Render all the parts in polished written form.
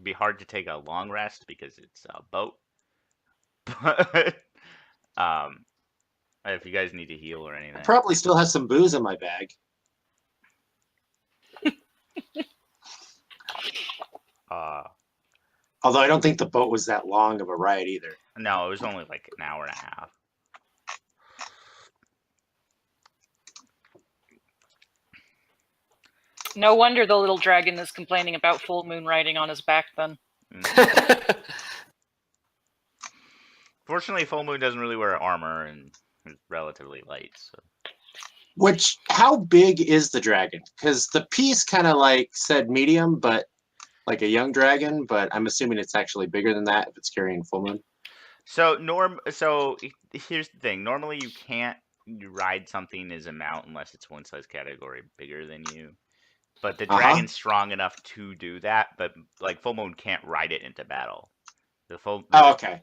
it'd be hard to take a long rest because it's a boat. But if you guys need to heal or I anything, probably still have some booze in my bag. Although I don't think the boat was that long of a ride either. no, it was only like an hour and a half. No wonder the little dragon is complaining about full moon riding on his back then. Fortunately, full moon doesn't really wear armor and is relatively light. So. Which, how big is the dragon? Because the piece kind of like said medium, but like a young dragon, but I'm assuming it's actually bigger than that if it's carrying full moon. So here's the thing. Normally you can't ride something as a mount unless it's one size category bigger than you. But the dragon's strong enough to do that, but like full moon can't ride it into battle. Oh, okay.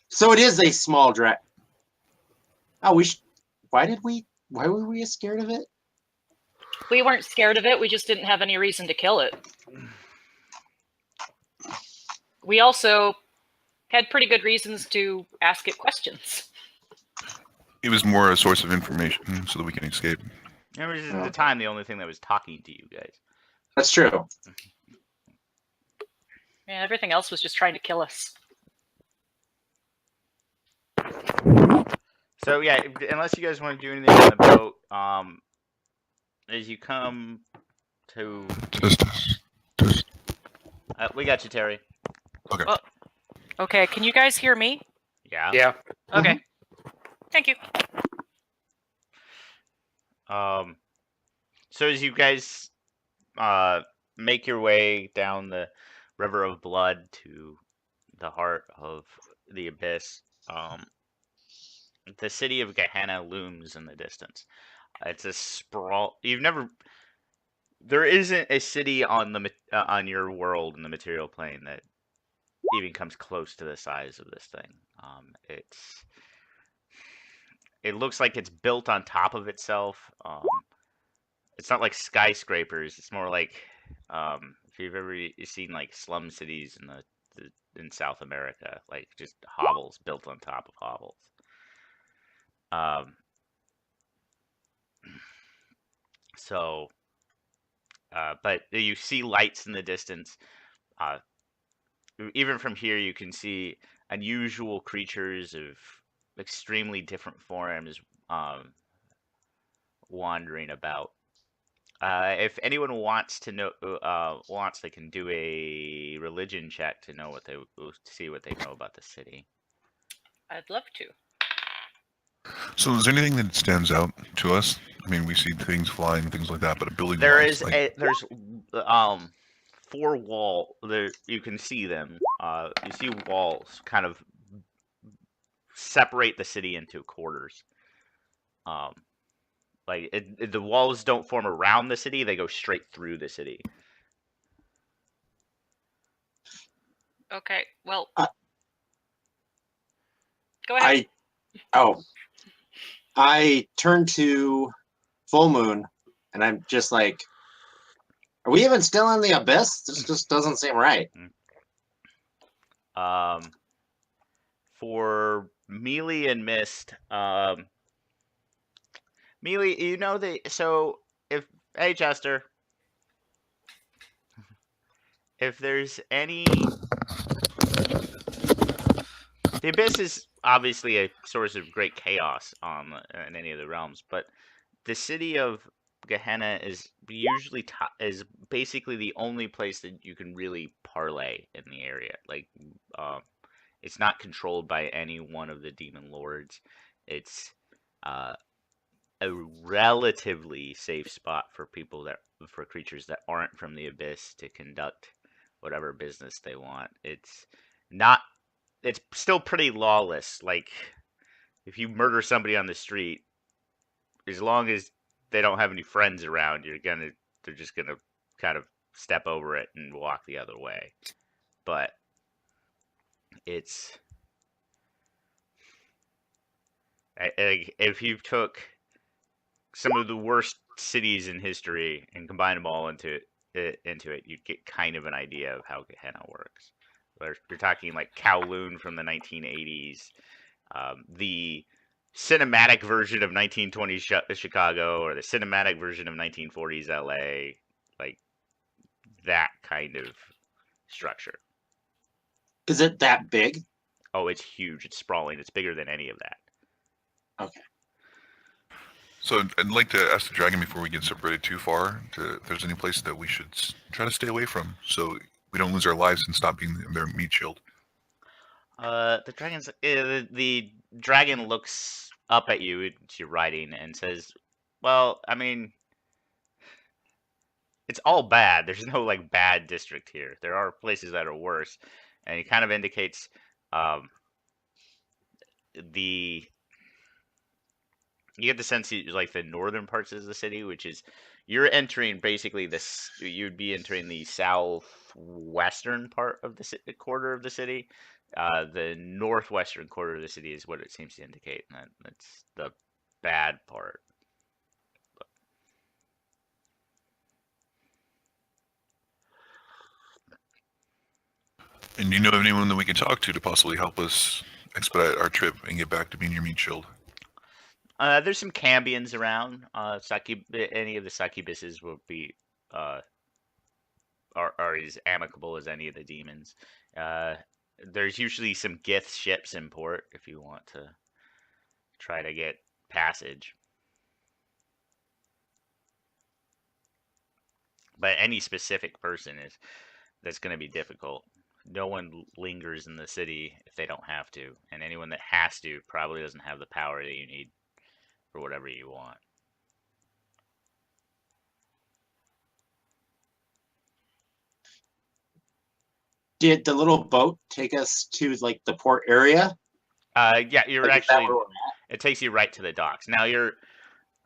So it is a small dragon. Oh, why were we scared of it? We weren't scared of it. We just didn't have any reason to kill it. We also had pretty good reasons to ask it questions. It was more a source of information so that we can escape. It was at the time the only thing that was talking to you guys. That's true. Yeah, everything else was just trying to kill us. So yeah, unless you guys want to do anything on the boat, as you come to, we got you, Terry. Okay. Oh, okay, can you guys hear me? Yeah. Yeah. Okay. Thank you. So as you guys make your way down the River of Blood to the heart of the Abyss, the city of Gehenna looms in the distance. It's a sprawl. There isn't a city on your world in the material plane that even comes close to the size of this thing. It looks like it's built on top of itself. It's not like skyscrapers. It's more like if you've ever seen like slum cities in South America, like just hovels built on top of hovels. But you see lights in the distance. Even from here, you can see unusual creatures of extremely different forms wandering about. If anyone wants to know, they can do a religion check to know see what they know about the city. I'd love to. So is there anything that stands out to us? I mean, we see things flying, things like that, but a building. There's 4 walls. There you can see them. You see walls kind of separate the city into quarters. The walls don't form around the city; they go straight through the city. Okay, well, go ahead. I turn to Full Moon, and I'm just like, are we even still in the Abyss? This just doesn't seem right. For Mealy and Mist, Mealy, you know hey Chester, if there's any, the Abyss is obviously a source of great chaos in any of the realms, but the city of Gehenna is usually is basically the only place that you can really parlay in the area. Like, it's not controlled by any one of the demon lords. It's a relatively safe spot for creatures that aren't from the Abyss to conduct whatever business they want. It's still pretty lawless. Like, if you murder somebody on the street, as long as they don't have any friends around, they're just gonna kind of step over it and walk the other way. But if you took some of the worst cities in history and combined them all into into it, you'd get kind of an idea of how Gehenna works. You're talking like Kowloon from the 1980s, the cinematic version of 1920s Chicago, or the cinematic version of 1940s LA, like that kind of structure. Is it that big? Oh, it's huge. It's sprawling. It's bigger than any of that. Okay. So I'd like to ask the dragon before we get separated too far, if there's any place that we should try to stay away from, so we don't lose our lives and stop being their meat shield. The dragon looks up at you as you're riding and says, "Well, I mean, it's all bad. There's no like bad district here. There are places that are worse," and he kind of indicates the you get the sense like the northern parts of the city, which is you're entering basically this. You'd be entering the southwestern part of the quarter of the city. The northwestern quarter of the city is what it seems to indicate, and that's the bad part. And do you know of anyone that we can talk to possibly help us expedite our trip and get back to being your meat shield? There's some Cambions around. Any of the succubuses will be are as amicable as any of the demons. There's usually some Gith ships in port if you want to try to get passage. But any specific person that's going to be difficult. No one lingers in the city if they don't have to, and anyone that has to probably doesn't have the power that you need for whatever you want. Did the little boat take us to like the port area? Yeah, you're Like, is that actually. where we're at? It takes you right to the docks. Now you're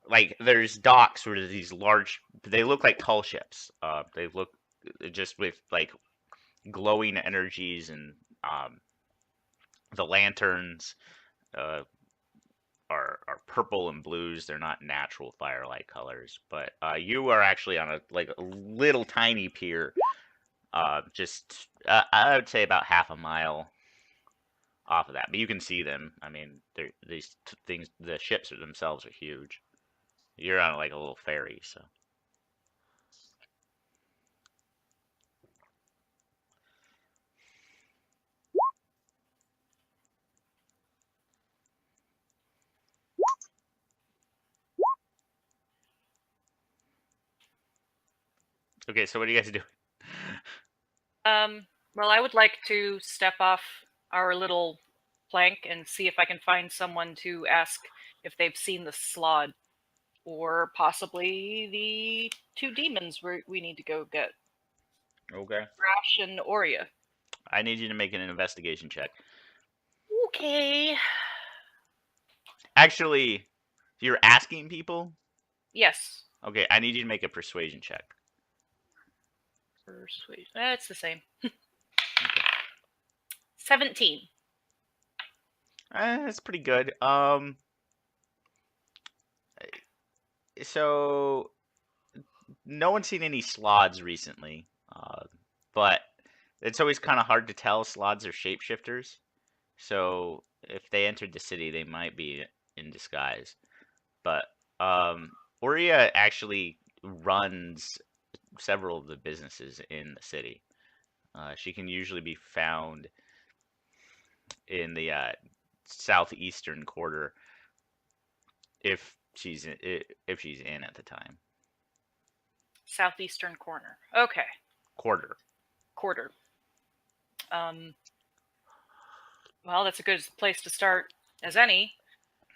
like there's docks where these large. They look like tall ships. They look just with like glowing energies, and the lanterns are purple and blues. They're not natural firelight colors, but you are actually on a little tiny pier. Just I would say about half a mile off of that, but you can see them. I mean, these things. The ships themselves are huge. You're on like a little ferry, so. Okay, so what do you guys do? Well, I would like to step off our little plank and see if I can find someone to ask if they've seen the Slod, or possibly the two demons we need to go get, Okay. Rash and Aurea. I need you to make an investigation check. Okay. Actually, you're asking people? Yes. Okay, I need you to make a persuasion check. Persuasion. It's the same. 17. That's pretty good. So no one's seen any slods recently, but it's always kind of hard to tell. Slods are shapeshifters, so if they entered the city, they might be in disguise. But Aurea actually runs several of the businesses in the city. She can usually be found in the southeastern quarter if she's in at the time. Southeastern corner. Okay. Quarter. Well, that's a good place to start as any.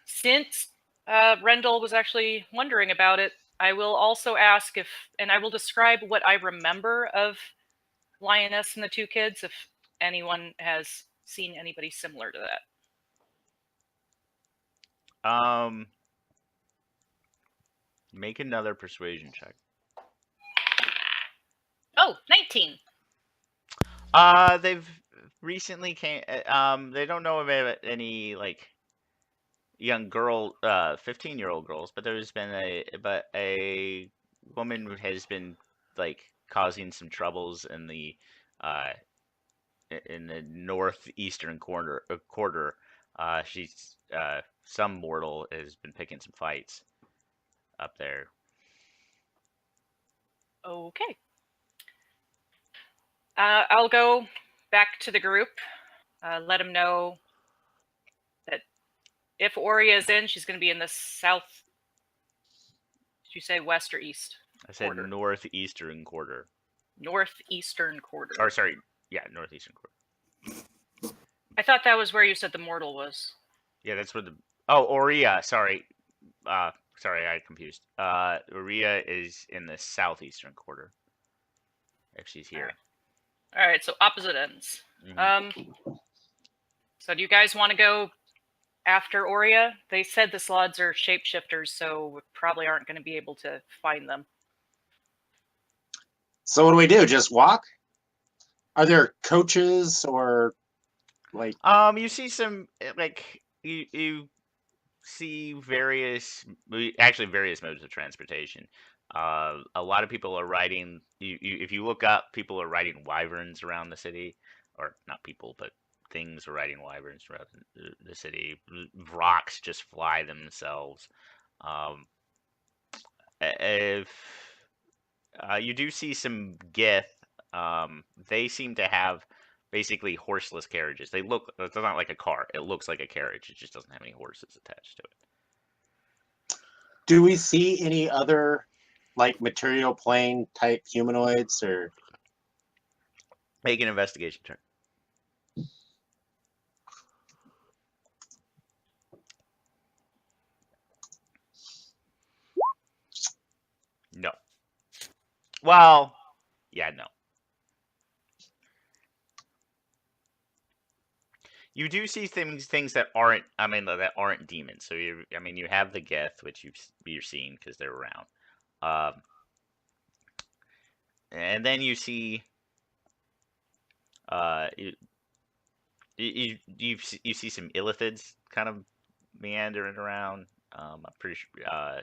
Since Rendell was actually wondering about it, I will also ask and I will describe what I remember of Lioness and the two kids, if anyone has seen anybody similar to that. Make another persuasion check. Oh, 19. They've recently they don't know of any like young girl, 15-year-old girls, but there's been a woman who has been like causing some troubles in the northeastern quarter. She's some mortal has been picking some fights up there. Okay. I'll go back to the group. Let them know that if Oria is in, she's going to be in the south. Did you say west or east? I said Quarter. northeastern quarter. Northeastern quarter. Or sorry, yeah, northeastern quarter. I thought that was where you said the mortal was. Yeah, that's where the Oria. Sorry, sorry, I confused. Oria is in the southeastern quarter. If she's here. All right, so opposite ends. Mhm. So do you guys want to go after Oria? They said the Slods are shapeshifters, so we probably aren't going to be able to find them. So what do we do? Just walk? Are there coaches or like? You see some like you see various modes of transportation. A lot of people are riding. If you look up, people are riding wyverns around the city, or not people, but things are riding wyverns around the city. Rocks just fly themselves. If you do see some Gith, they seem to have basically horseless carriages. It's not like a car. It looks like a carriage. It just doesn't have any horses attached to it. Do we see any other like material plane type humanoids or? Make an investigation check. No. Well, yeah, no. You do see things that aren't. That aren't demons. So you have the Geth, which you're seeing because they're around. And then you see. You see some illithids kind of meandering around. I'm pretty sure.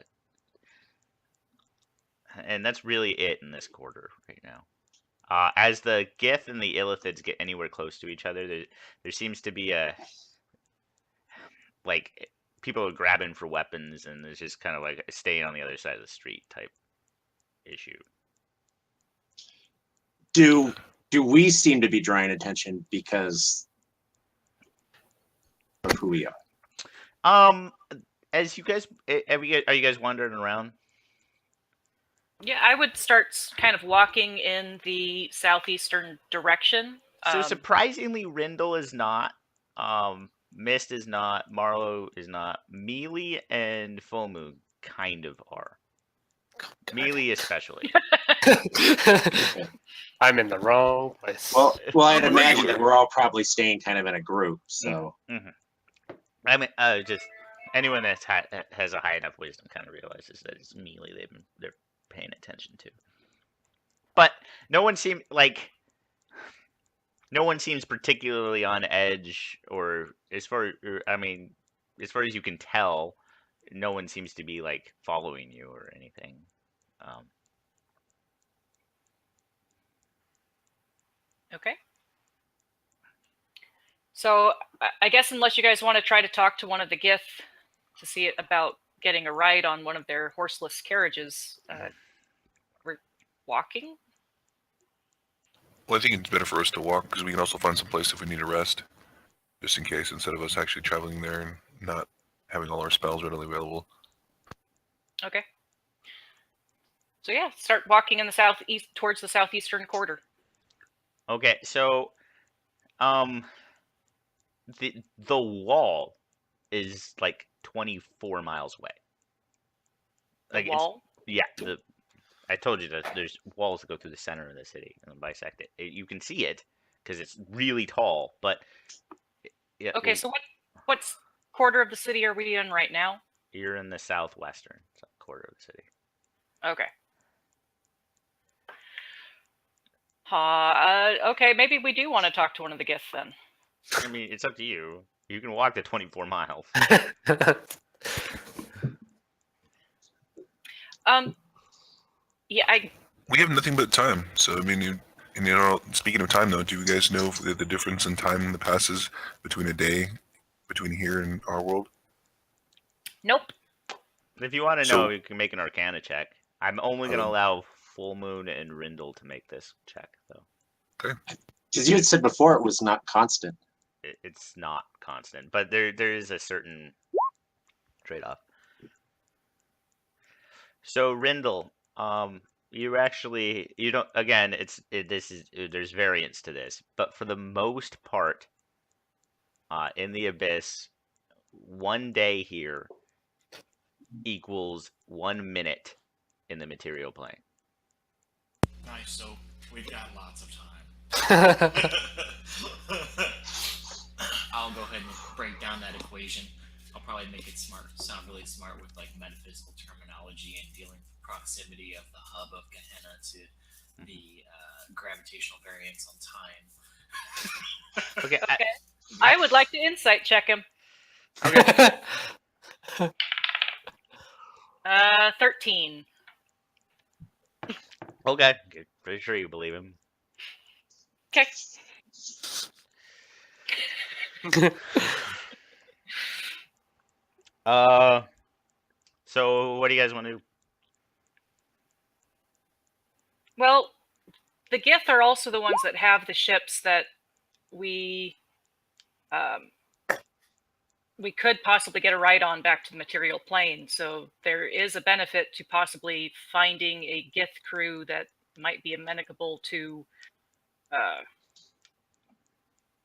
And that's really it in this quarter right now. As the Gith and the illithids get anywhere close to each other, there seems to be like people are grabbing for weapons, and there's just kind of like staying on the other side of the street type issue. Do we seem to be drawing attention because of who we are? As you guys, are you guys wandering around? Yeah, I would start kind of walking in the southeastern direction. So surprisingly, Rindle is not. Mist is not. Marlowe is not. Mealy and Fomu kind of are. Mealy especially. I'm in the wrong place. Well, I'd imagine that we're all probably staying kind of in a group. So Just anyone that has a high enough wisdom kind of realizes that it's Mealy they're paying attention to. But no one seems particularly on edge, or as far as you can tell, no one seems to be like following you or anything. Okay. So I guess unless you guys want to try to talk to one of the Gith to see about getting a ride on one of their horseless carriages, we're walking. Well, I think it's better for us to walk because we can also find some place if we need a rest, just in case, instead of us actually traveling there and not having all our spells readily available. Okay. So yeah, start walking in the southeast towards the southeastern quarter. Okay, so the wall is like 24 miles away. The wall? I told you that there's walls that go through the center of the city and then bisect it. You can see it because it's really tall, but yeah. Okay, so what quarter of the city are we in right now? You're in the southwestern quarter of the city. Okay. Okay, maybe we do want to talk to one of the Gith then. I mean, it's up to you. You can walk the 24 miles. Yeah, We have nothing but time. So I mean, speaking of time, though, do you guys know the difference in time that passes between a day between here and our world? Nope. If you want to So- know, you can make an Arcana check. I'm only going to Oh. allow Full Moon and Rindle to make this check, though. Because you had said before it was not constant. It's not constant, but there is a certain trade-off. So Rindle, you don't, again, there's variance to this, but for the most part, in the Abyss, 1 day here equals 1 minute in the material plane. Nice, so we've got lots of time. I'll go ahead and break down that equation. I'll probably make it sound really smart with like metaphysical terminology and dealing with the proximity of the hub of Gehenna to the gravitational variance on time. Okay, Okay. I would like to insight check him. 13. okay, pretty sure you believe him. Okay. So what do you guys want to do? Well, the Gith are also the ones that have the ships that we could possibly get a ride on back to the material plane. So there is a benefit to possibly finding a Gith crew that might be amenable to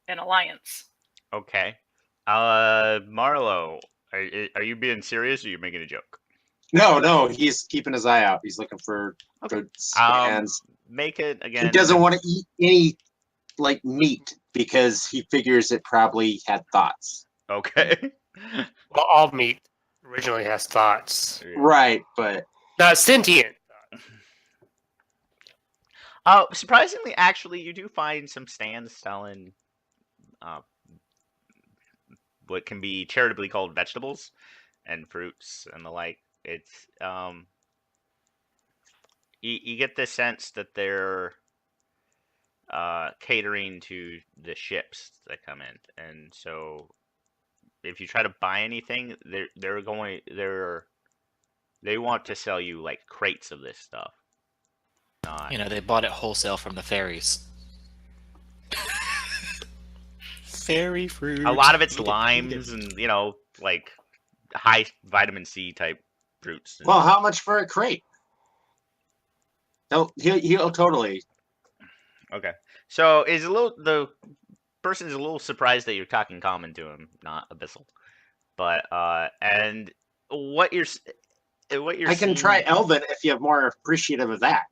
an alliance. Okay. Marlo, are you being serious or are you making a joke? No, he's keeping his eye out. He's looking for good scans. Make it again. He doesn't want to eat any like meat because he figures it probably had thoughts. Okay. Well, all meat originally has thoughts. Right, but Not sentient. Surprisingly, actually, you do find some stands selling what can be charitably called vegetables and fruits and the like. It's you get the sense that they're catering to the ships that come in, and so if you try to buy anything, they want to sell you like crates of this stuff. Not You know, they bought it wholesale from the ferries. Fairy fruit. a lot of it's Eat it, eat it. limes and like high vitamin C type fruits. And, well, how much for a crate? He'll totally. okay, so the person's a little surprised that you're talking common to him, not abyssal. But and what you're I can try Elvin if you're more appreciative of that.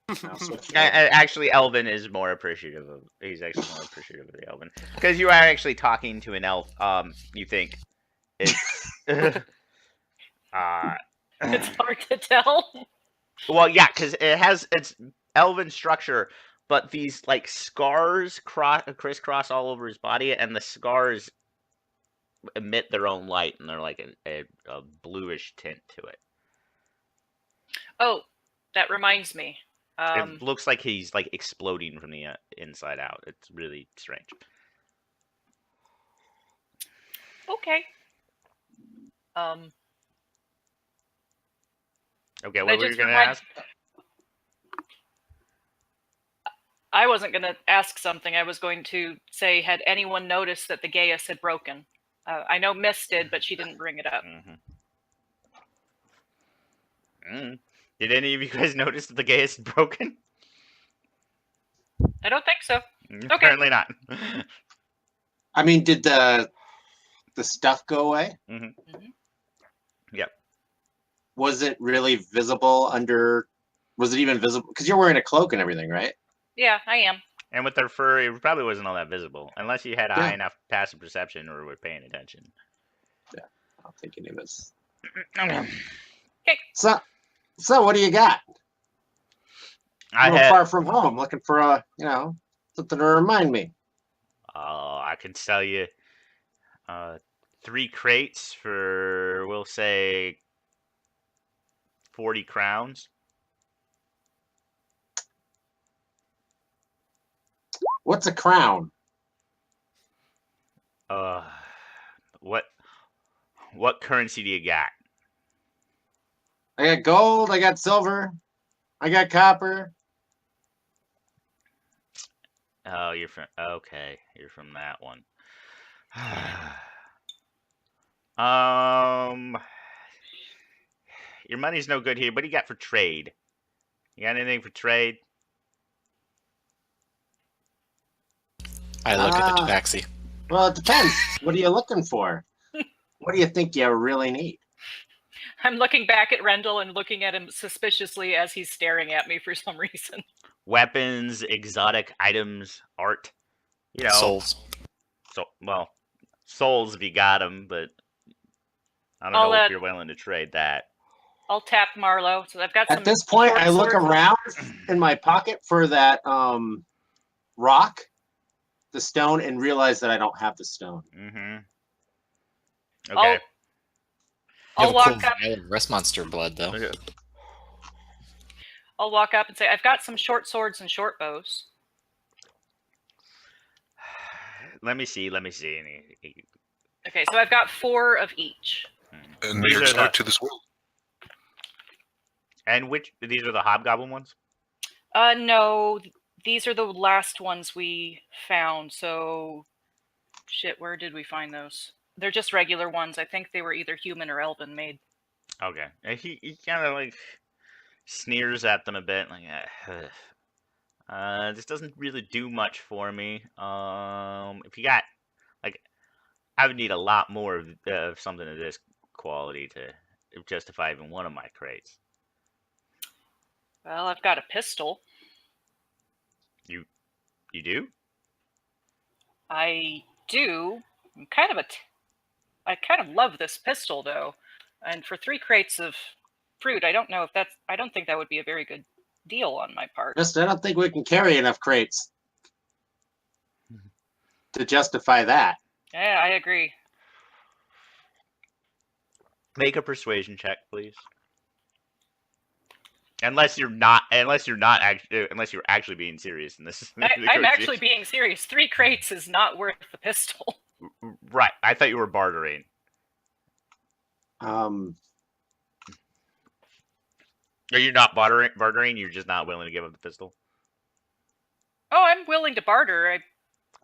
I'll switch it over. Actually, Elvin is more appreciative of. He's actually more appreciative of the Elvin because you are actually talking to an elf. You think it's It's hard to tell. well, yeah, because it's Elven structure, but these like scars crisscross all over his body, and the scars emit their own light, and they're like a bluish tint to it. Oh, that reminds me. It looks like he's like exploding from the inside out. It's really strange. Okay. Okay, I what were you just gonna remind- ask? I wasn't going to ask something. I was going to say, had anyone noticed that the Gaius had broken? I know Miss did, but she didn't bring it up. Did any of you guys notice that the Gaius is broken? I don't think so. Apparently not. I mean, did the stuff go away? Mhm. Yep. Was it really visible under? Was it even visible? Because you're wearing a cloak and everything, right? Yeah, I am. And with their fur, it probably wasn't all that visible, unless you had a Yeah. high enough passive perception or were paying attention. I don't think any of us. I So what do you got? A little had, far from home, looking for a something to remind me. I can sell you 3 crates for, we'll say, 40 crowns. What's a crown? What currency do you got? I got gold, I got silver, I got copper. Oh, you're from you're from that one. Your money's no good here. What do you got for trade? You got anything for trade? I look at the Ah. tabaxi. Well, it depends. What are you looking for? What do you think you really need? I'm looking back at Rendell and looking at him suspiciously as he's staring at me for some reason. Weapons, exotic items, art. You know, Souls. So, well, souls if you got them, but I don't I'll know if let- you're willing to trade that. I'll tap Marlowe. So I've got some. At this point, short I look swords. around in my pocket for that rock, the stone, and realize that I don't have the stone. Mm-hmm. I'll- Okay. You I'll have a walk cool up. vial of rest monster blood, though. Okay. I'll walk up and say, "I've got some short swords and short bows." Let me see. And Okay, so I've got 4 of each. And These you're are start the- to this world. And these are the hobgoblin ones? No, these are the last ones we found. So, shit, where did we find those? They're just regular ones. I think they were either human or elven made. Okay. And he kind of like sneers at them a bit, like, this doesn't really do much for me. If you got, like, I would need a lot more of something of this quality to justify even one of my crates. Well, I've got a pistol. You do? I do. I kind of love this pistol though, and for 3 crates of fruit, I don't know if that's. I don't think that would be a very good deal on my part. Just, I don't think we can carry enough crates to justify that. Yeah, I agree. Make a persuasion check, please. Unless you're actually being serious in this. I'm actually being serious. 3 crates is not worth the pistol. Right. I thought you were bartering. Um, Are you not bartering? You're just not willing to give up the pistol? Oh, I'm willing to barter.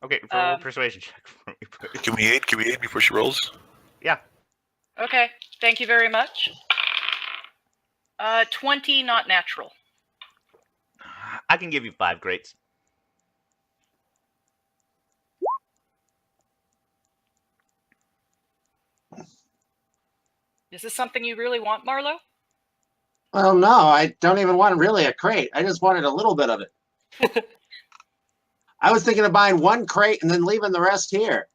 Okay, roll a persuasion check for me, please. Can we aid? Can we aid before she rolls? Okay, thank you very much. 20, not natural. I can give you 5 crates. Is this something you really want, Marlowe? well, no, I don't even want really a crate. I just wanted a little bit of it. I was thinking of buying 1 crate and then leaving the rest here.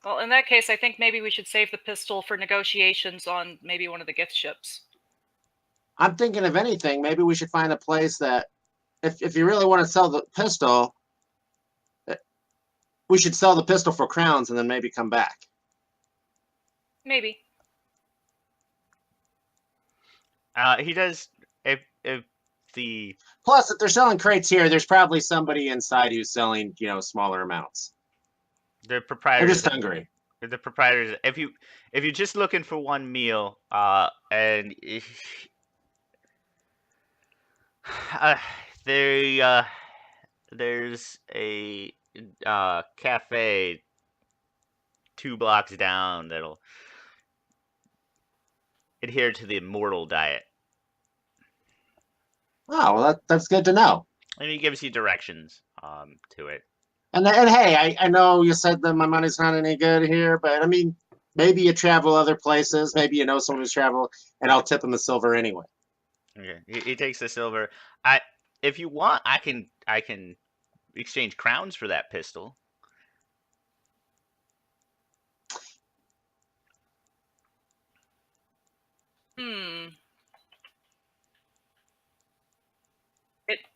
Well, in that case, I think maybe we should save the pistol for negotiations on maybe one of the gift ships. I'm thinking, if anything, maybe we should find a place that, if you really want to sell the pistol, we should sell the pistol for crowns and then maybe come back. Maybe. He does. If the Plus, if they're selling crates here, there's probably somebody inside who's selling, smaller amounts. the They're proprietors, just hungry. if you're just looking for one meal, and there's a cafe 2 blocks down that'll adhere to the immortal diet, Oh, well, that's good to know. and he gives you directions to it. And hey, I know you said that my money's not any good here, but I mean, maybe you travel other places. Maybe you know someone who's traveled, and I'll tip him the silver anyway. Okay, he takes the silver. If you want, I can exchange crowns for that pistol.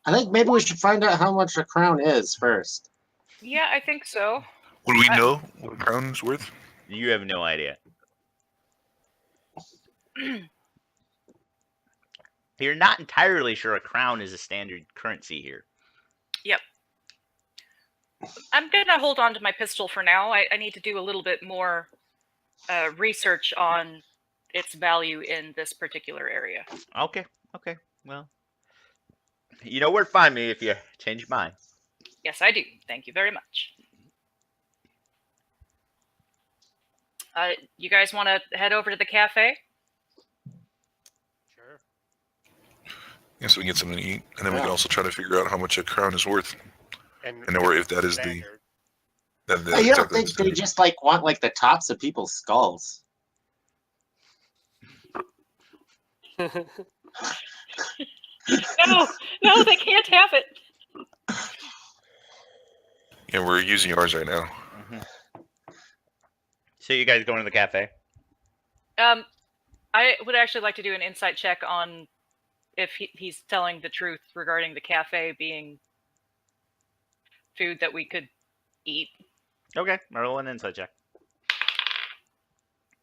I think maybe we should find out how much a crown is first. Yeah, I think so. Would we know what a crown's worth? You have no idea. You're not entirely sure a crown is a standard currency here. I'm gonna hold on to my pistol for now. I need to do a little bit more research on its value in this particular area. Okay. Well, you know where to find me if you change your mind. Yes, I do. Thank you very much. You guys want to head over to the cafe? Sure. Yeah, so we can get something to eat, and then we Yeah. can also try to figure out how much a crown is worth, And and or if that is standard. the Hey, you don't exactly think they just like want like the tops of people's skulls? No, they can't have it. Yeah, we're using ours right now. So you guys going to the cafe? I would actually like to do an insight check on if he's telling the truth regarding the cafe being food that we could eat. Okay, roll an insight check.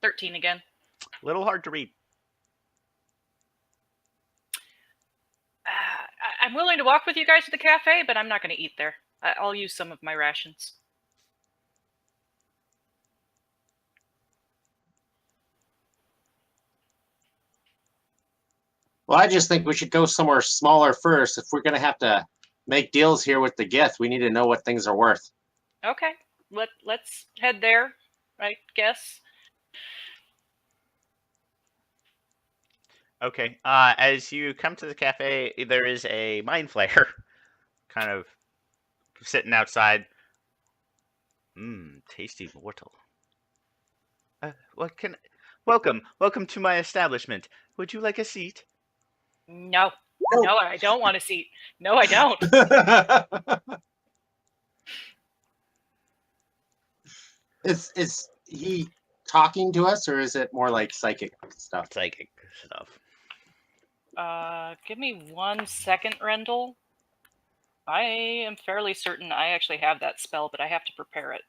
13 again. Little hard to read. I'm willing to walk with you guys to the cafe, but I'm not going to eat there. I'll use some of my rations. Well, I just think we should go somewhere smaller first. If we're gonna have to make deals here with the Gith, we need to know what things are worth. Okay, let's head there, I guess. Okay. As you come to the cafe, there is a mind flayer, kind of sitting outside. Tasty mortal. Welcome to my establishment. Would you like a seat? No, No. no, I don't want a seat. No, I don't. Is he talking to us, or is it more like psychic stuff? Psychic stuff. Give me 1 second, Rendell. I am fairly certain I actually have that spell, but I have to prepare it.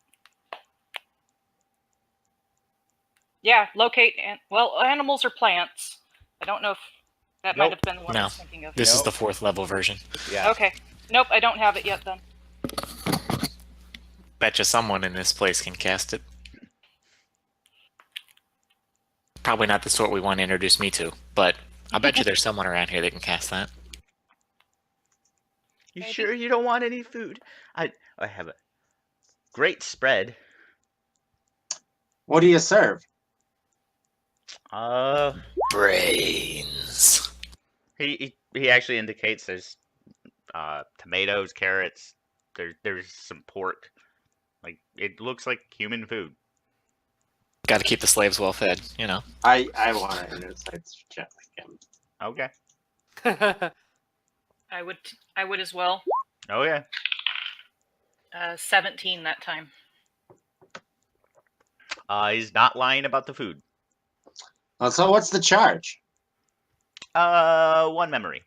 Yeah, locate animals or plants. I don't know if that might Nope. have been the one I No. was thinking of. This is Nope. the 4th level version. Yeah. Okay. Nope, I don't have it yet then. Betcha someone in this place can cast it. Probably not the sort we want to introduce me to, but I bet you there's someone around here that can cast that. You Maybe. sure you don't want any food? I have a great spread. What do you serve? Brains. He actually indicates there's tomatoes, carrots. There's some pork. Like it looks like human food. Got to keep the slaves well fed, you know. I want an insight check like him. Okay. I would as well. Oh yeah. 17 that time. He's not lying about the food. So what's the charge? 1 memory.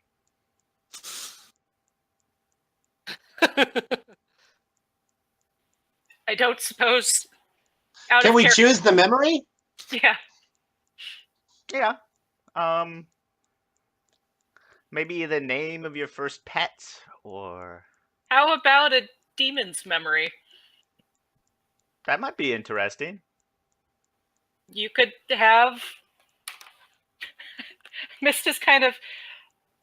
I don't suppose. Out Can of we char- choose the memory? Yeah. Yeah. Maybe the name of your first pet, or How about a demon's memory? that might be interesting. You could have. Mist is kind of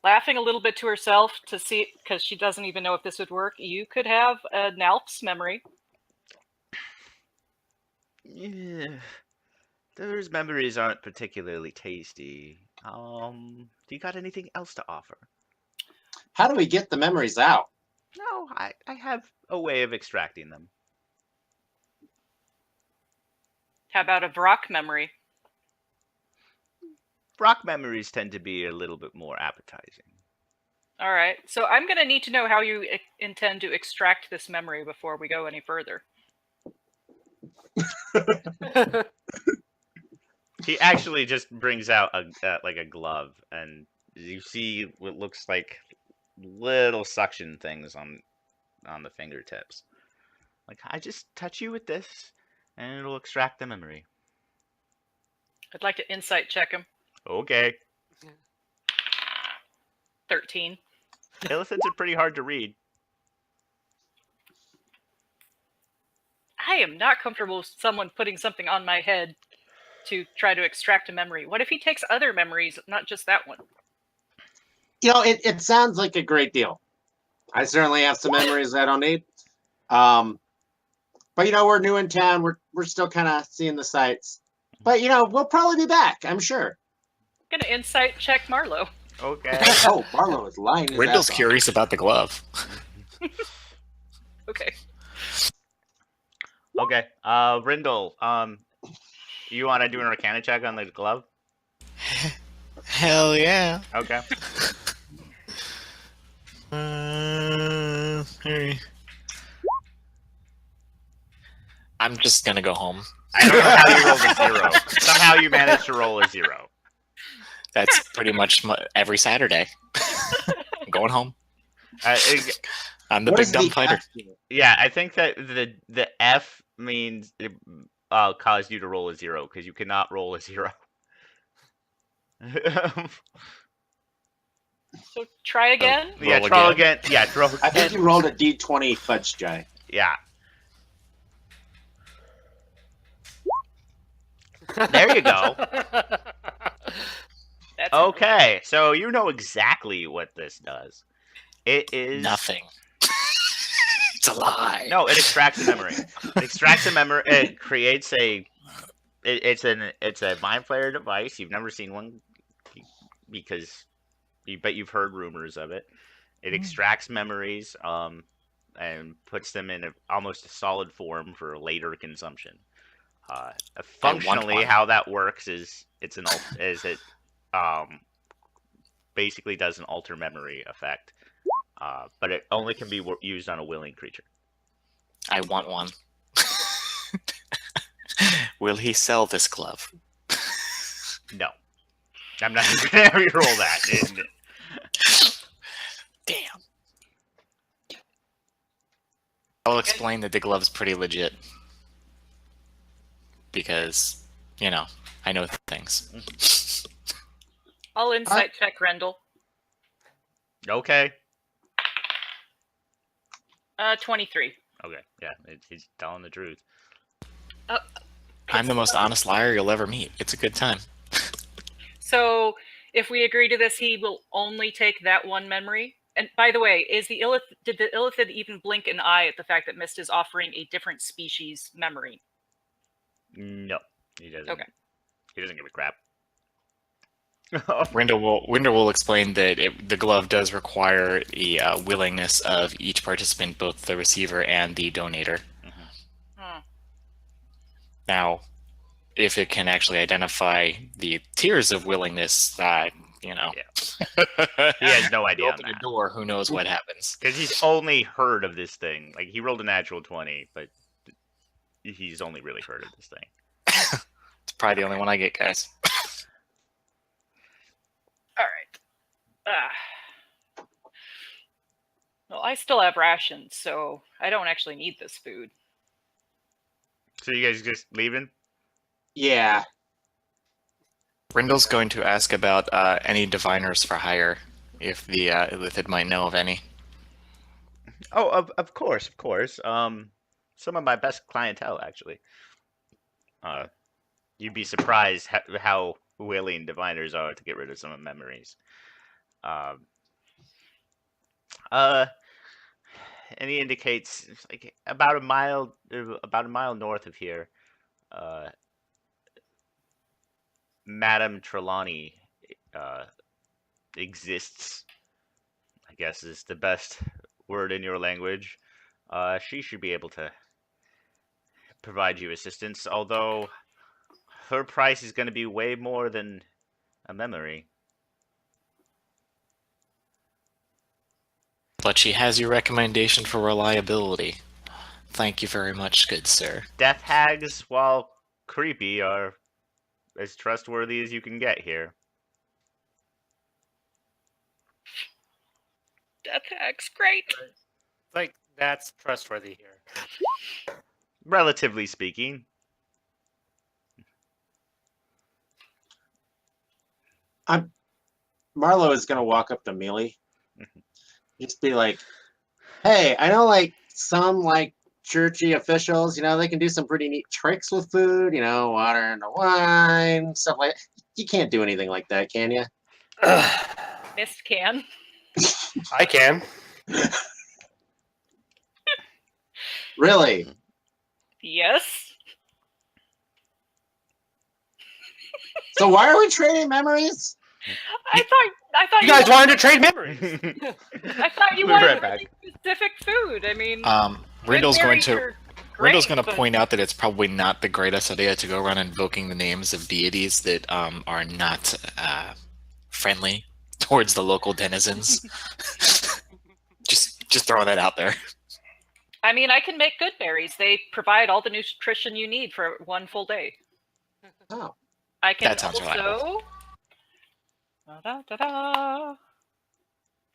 laughing a little bit to herself to see, because she doesn't even know if this would work. You could have an Alp's memory. Yeah. Those memories aren't particularly tasty. Do you got anything else to offer? How do we get the memories out? No, I have a way of extracting them. How about a Vrock memory? Rock memories tend to be a little bit more appetizing. All right. So I'm going to need to know how you intend to extract this memory before we go any further. He actually just brings out a glove, and you see what looks like little suction things on the fingertips. Like, I just touch you with this, and it'll extract the memory. I'd like to insight check him. Okay. 13. Illithids are pretty hard to read. I am not comfortable with someone putting something on my head to try to extract a memory. What if he takes other memories, not just that one? It sounds like a great deal. I certainly have some memories I don't need. But we're new in town. We're still kind of seeing the sights. But we'll probably be back, I'm sure. I'm gonna insight check Marlowe. Okay. Oh, Marlowe is lying. his Rindle's ass off. curious about the glove. Okay. Okay. Rindle, you want to do an Arcana check on the glove? Hell yeah. Okay. I'm just gonna go home. I don't know how you rolled a 0. Somehow you managed to roll a 0. That's pretty much every Saturday. I'm going home. I'm the What big does dumb the fighter. F do? Yeah, I think that the F means it caused you to roll a 0 because you cannot roll a 0. So try again. Yeah, Roll roll again. again. Yeah, roll I think again. you rolled a D20 fudge die. Yeah. There you go. That's Okay, so you know exactly what this does. It is Nothing. It's a lie. No, it extracts a memory. It extracts a memory. It creates a. It's a mind flayer device. You've never seen one because you've heard rumors of it. It extracts memories and puts them in almost a solid form for later consumption. Functionally, one. how that works is it basically does an alter memory effect, but it only can be used on a willing creature. I want one. Will he sell this glove? No, I'm not going to have you roll that. Damn. I'll explain that the glove's pretty legit. Because, I know things. I'll insight check Rendell. Okay. 23. Okay. Yeah, he's telling the truth. I'm the most honest liar you'll ever meet. It's a good time. So if we agree to this, he will only take that one memory. And by the way, did the Illithid even blink an eye at the fact that Mist is offering a different species memory? No, he doesn't. Okay. He doesn't give a crap. Winder will explain that the glove does require the willingness of each participant, both the receiver and the donator. Hmm. Now, if it can actually identify the tiers of willingness, that He has no idea on open a that. door, who knows what happens? Because he's only heard of this thing. Like, he rolled a natural 20, but he's only really heard of this thing. It's probably the only one I get, guys. All right. Well, I still have rations, so I don't actually need this food. So you guys just leaving? Yeah. Rindle's going to ask about any diviners for hire, if the Illithid might know of any. Oh, of course. Some of my best clientele, actually. You'd be surprised how willing diviners are to get rid of some of memories. And he indicates it's like about a mile north of here. Madame Trelawney exists. I guess is the best word in your language. She should be able to provide you assistance, although her price is going to be way more than a memory. But she has your recommendation for reliability. Thank you very much, good sir. Death hags, while creepy, are as trustworthy as you can get here. Death hack's great. Like, that's trustworthy here. Relatively speaking. Marlowe is going to walk up to Mealy Just be like, hey, I know like some like churchy officials, they can do some pretty neat tricks with food, water into wine, stuff like that. You can't do anything like that, can you? Mist can. I can. Really? Yes. So why are we trading memories? I thought You guys wanted to trade memories. I thought you We'll be wanted right back. really specific food. I mean, Rendell's going berries to are Rendell's great, going to but- point out that it's probably not the greatest idea to go around invoking the names of deities that are not friendly towards the local denizens. just throwing that out there. I mean, I can make good berries. They provide all the nutrition you need for one full day. Oh. I can That sounds also. I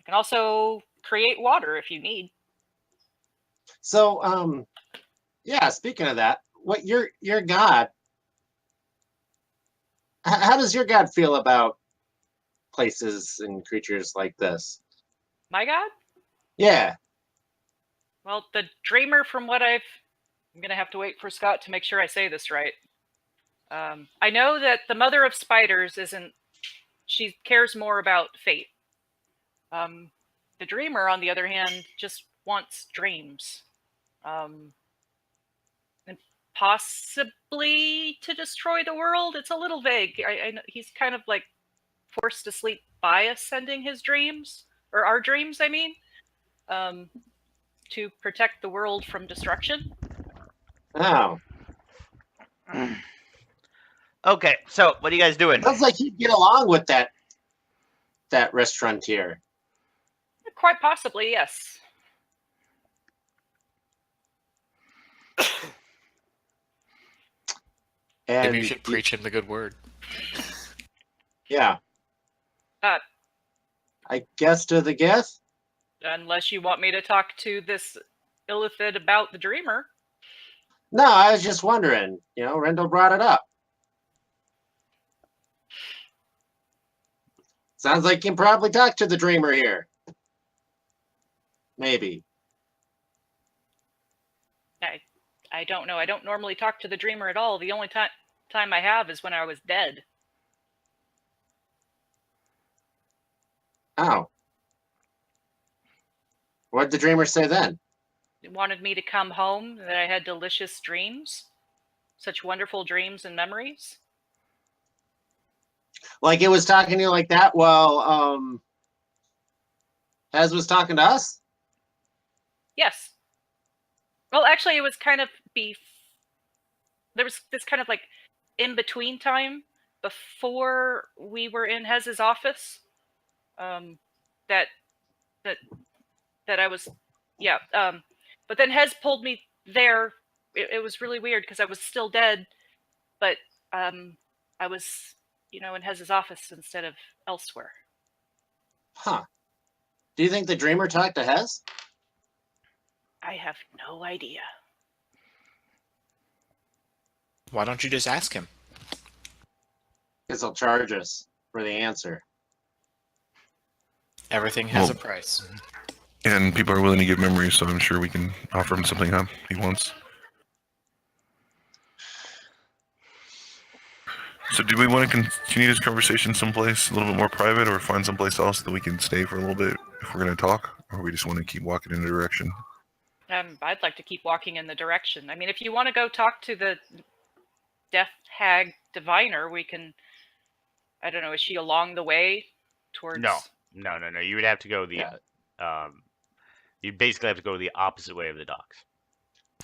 can also create water if you need. So, yeah, speaking of that, what your god, how does your god feel about places and creatures like this? My God. Yeah. Well, the dreamer, from what I'm gonna have to wait for Scott to make sure I say this right. I know that the mother of spiders isn't. She cares more about fate. The dreamer, on the other hand, just wants dreams, and possibly to destroy the world. It's a little vague. I know he's kind of like forced to sleep by us sending his dreams, or our dreams, I mean, to protect the world from destruction. Oh. Okay, so what are you guys doing? Sounds like he'd get along with that restaurateur. Quite possibly, yes. And Maybe you should preach him the good word. yeah. Uh, I guess to the guess. Unless you want me to talk to this Illithid about the dreamer. No, I was just wondering. Rendell brought it up. Sounds like you can probably talk to the dreamer here. Maybe. I don't know. I don't normally talk to the dreamer at all. The only time I have is when I was dead. Oh. What did the dreamer say then? It wanted me to come home, that I had delicious dreams. Such wonderful dreams and memories. Like it was talking to you like that while Hez was talking to us? Yes. Well, actually, it was kind of there was this kind of like in-between time before we were in Hez's office. That I was, yeah. But then Hez pulled me there. It was really weird because I was still dead, but I was, in Hez's office instead of elsewhere. Huh. Do you think the dreamer talked to Hez? I have no idea. Why don't you just ask him? Because he'll charge us for the answer. Everything has a Well- price. And people are willing to give memories, so I'm sure we can offer him something up he wants. So do we want to continue this conversation someplace a little bit more private, or find someplace else that we can stay for a little bit if we're going to talk, or we just want to keep walking in a direction? I'd like to keep walking in the direction. I mean, if you want to go talk to the Death Hag Diviner, we can. I don't know. Is she along the way towards? No. You would have to go the. You'd basically have to go the opposite way of the docks.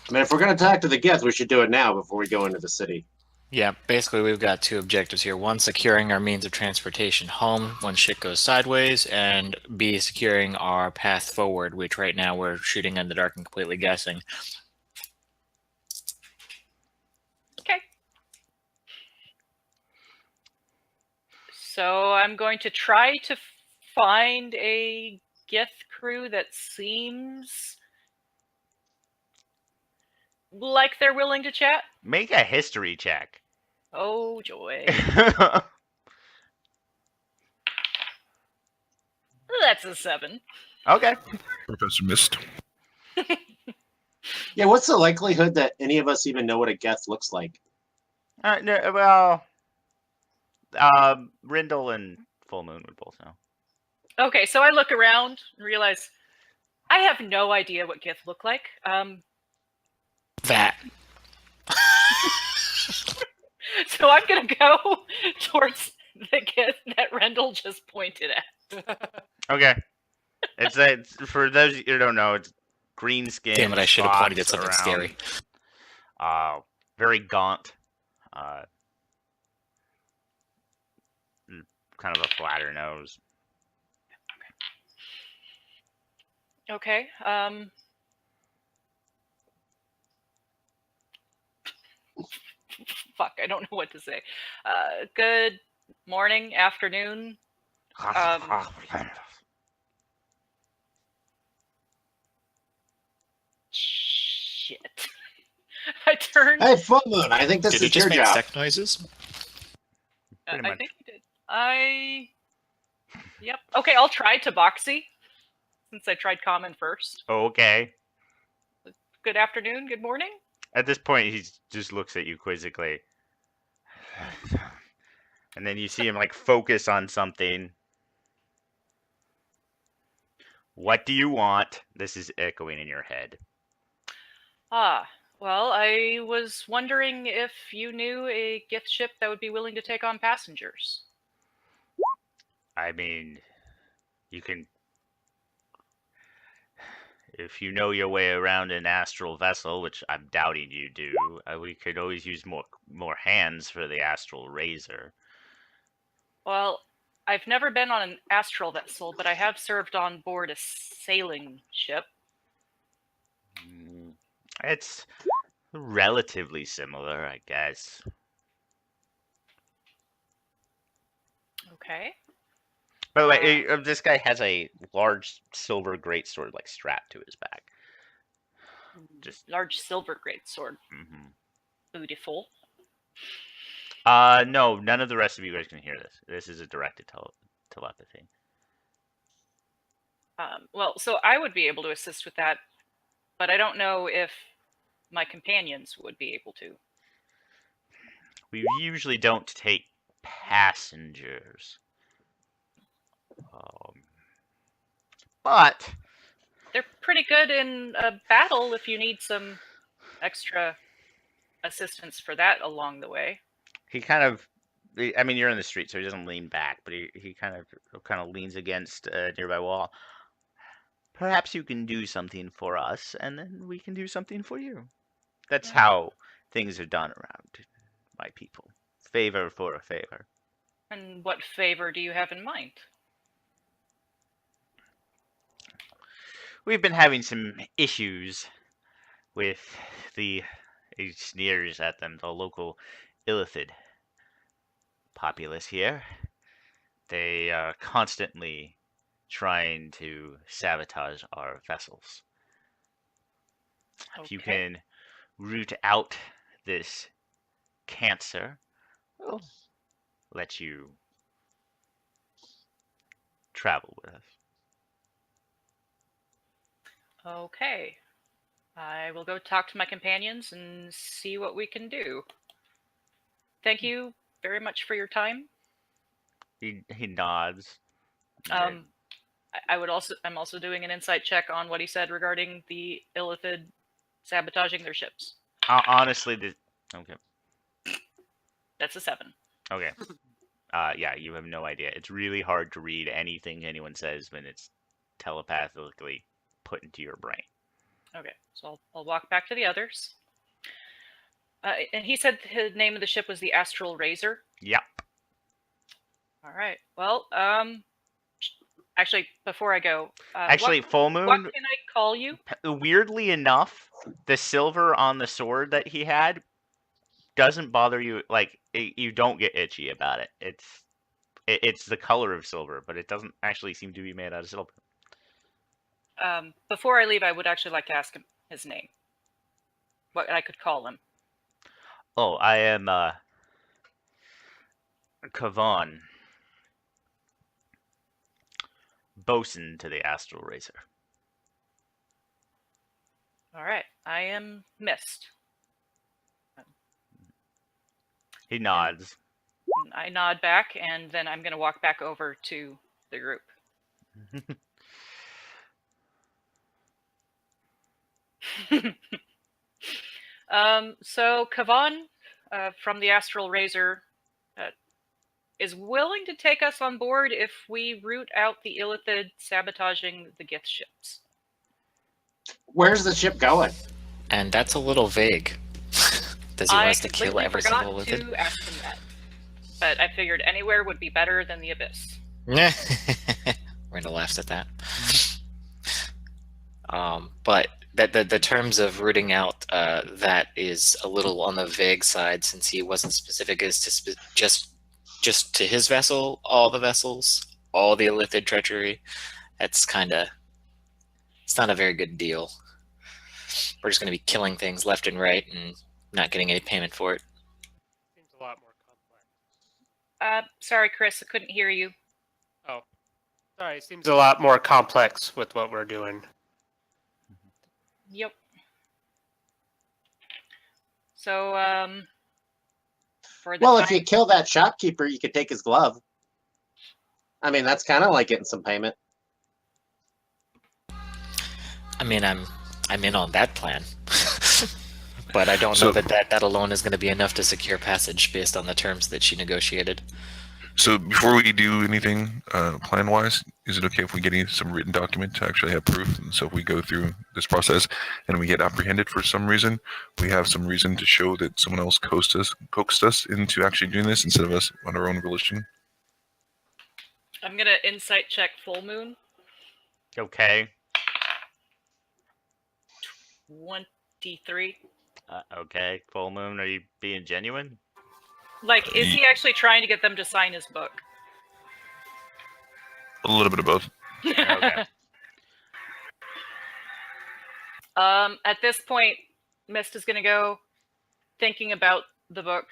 I mean, if we're going to talk to the Geth, we should do it now before we go into the city. Yeah, basically we've got two objectives here. One, securing our means of transportation home when shit goes sideways, and B, securing our path forward, which right now we're shooting in the dark and completely guessing. Okay. So I'm going to try to find a Geth crew that seems like they're willing to chat. Make a history check. Oh joy. That's a 7. Okay. Professor Mist. Yeah, what's the likelihood that any of us even know what a Geth looks like? No, well, Rindle and Full Moon would both know. Okay, so I look around and realize I have no idea what Gith look like. That. So I'm gonna go towards the Gith that Rendell just pointed at. Okay. It's for those who don't know, it's green skin. Damn it! I should have pointed at spots something around, scary. Very gaunt. Kind of a flatter nose. Okay. Fuck, I don't know what to say. Good morning, afternoon. Shit. I turned. Hey, Full Moon, I think this Did he is just your make job. sex noises? Pretty I much. think he did. Yep. Okay, I'll try Tabaxi since I tried common first. Okay. Good afternoon. Good morning. At this point, he just looks at you quizzically. And then you see him like focus on something. What do you want? This is echoing in your head. Well, I was wondering if you knew a gift ship that would be willing to take on passengers. I mean, you can, if you know your way around an astral vessel, which I'm doubting you do, we could always use more hands for the astral razor. Well, I've never been on an astral vessel, but I have served on board a sailing ship. It's relatively similar, I guess. Okay. By the way, this guy has a large silver greatsword like strapped to his back. Just large silver greatsword. Mm-hmm. Beautiful. No, none of the rest of you guys can hear this. This is a directed telepathy. Well, so I would be able to assist with that, but I don't know if my companions would be able to. We usually don't take passengers. But they're pretty good in a battle if you need some extra assistance for that along the way. He kind of, I mean, you're in the street, so he doesn't lean back, but he kind of leans against a nearby wall. Perhaps you can do something for us, and then we can do something for you. That's how things are done around my people. Favor for a favor. And what favor do you have in mind? We've been having some issues with he sneers at them, the local Illithid populace here. They are constantly trying to sabotage our vessels. If you can root out this cancer, we'll let you travel with us. Okay. I will go talk to my companions and see what we can do. Thank you very much for your time. He nods. I'm also doing an insight check on what he said regarding the Illithid sabotaging their ships. Honestly, okay. That's a 7. Okay. Yeah, you have no idea. It's really hard to read anything anyone says when it's telepathically put into your brain. Okay, so I'll walk back to the others. And he said the name of the ship was the Astral Razor? Yep. All right. Well, actually, before I go... Full Moon... What can I call you? Weirdly enough, the silver on the sword that he had doesn't bother you. Like, you don't get itchy about it. It's the color of silver, but it doesn't actually seem to be made out of silver. Before I leave, I would actually like to ask him his name. What I could call him. Oh, I am, Kavan. bosun to the Astral Razor. All right, I am Mist. He nods. I nod back, and then I'm going to walk back over to the group. So Kavan from the Astral Razor is willing to take us on board if we root out the Illithid sabotaging the Gith ships. Where's the ship going? And that's a little vague. Does he want us to kill completely every forgot single Illithid? to ask him that, but I figured anywhere would be better than the Abyss. Randall laughs at that. But the terms of rooting out that is a little on the vague side, since he wasn't specific as to just to his vessel, all the vessels, all the Illithid treachery. That's it's not a very good deal. We're just going to be killing things left and right and not getting any payment for it. Seems a lot more complex. Sorry, Chris, I couldn't hear you. Oh, sorry. It seems a lot more complex with what we're doing. Yep. So, for the Well, time, if you kill that shopkeeper, you could take his glove. I mean, that's kind of like getting some payment. I mean, I'm in on that plan. But I don't know that alone is going to be enough to secure passage based on the terms that she negotiated. So before we do anything plan-wise, is it okay if we get some written document to actually have proof? And so if we go through this process and we get apprehended for some reason, we have some reason to show that someone else coaxed us into actually doing this instead of us on our own volition? I'm gonna insight check Full Moon. Okay. 23. Okay. Full Moon, are you being genuine? Like, is he actually trying to get them to sign his book? A little bit of both. Okay. At this point, Mist is gonna go thinking about the book.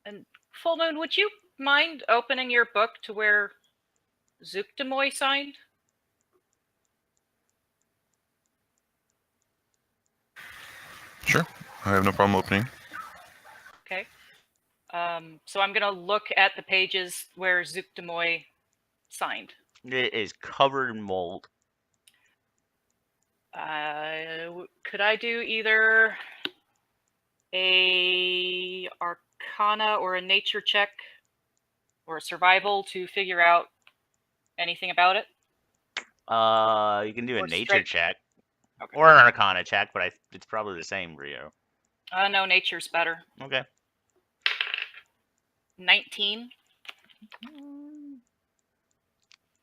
And Full Moon, would you mind opening your book to where Zookdemoy signed? Sure. I have no problem opening. Okay. So I'm gonna look at the pages where Zookdemoy signed. It is covered in mold. Could I do either a Arcana or a Nature check or a Survival to figure out anything about it? You can do a Or nature strength. check. Okay. Or an Arcana check, but it's probably the same for you. No, Nature's better. Okay. 19.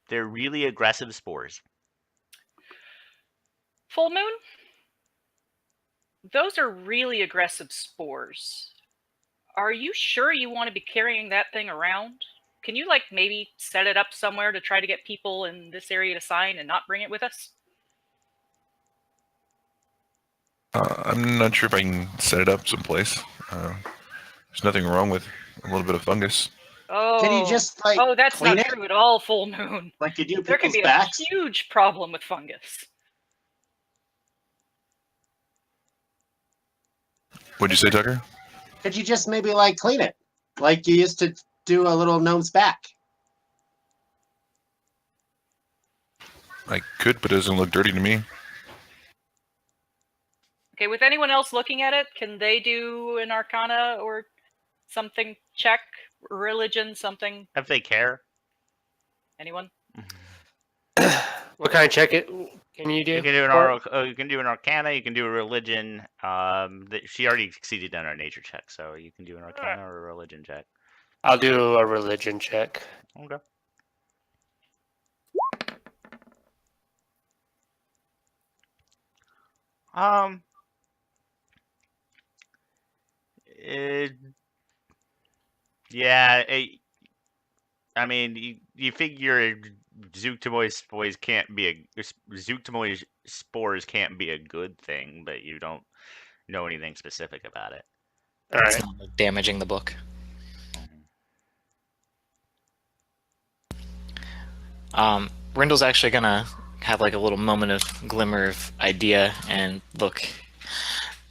They're really aggressive spores. Full Moon? Those are really aggressive spores. Are you sure you want to be carrying that thing around? Can you, like, maybe set it up somewhere to try to get people in this area to sign and not bring it with us? I'm not sure if I can set it up someplace. There's nothing wrong with a little bit of fungus. Oh, Can you just like oh, that's clean not it true at all, Full Moon. like you do There can people's be a backs? huge problem with fungus. What'd you say, Tucker? Could you just maybe like clean it like you used to do a little gnome's back? I could, but it doesn't look dirty to me. Okay, with anyone else looking at it, can they do an Arcana or something check? Religion, something? If they care. Anyone? What kind of check it can you do? You can do Or- you can do an Arcana. You can do a religion. She already succeeded on her nature check, so you can do an Arcana or a religion check. I'll do a religion check. Okay. Yeah. I mean, you figure Zookdemoy spores can't be Zookdemoy spores can't be a good thing, but you don't know anything specific about it. All It's right. not damaging the book. Rindle's actually gonna have like a little moment of glimmer of idea and look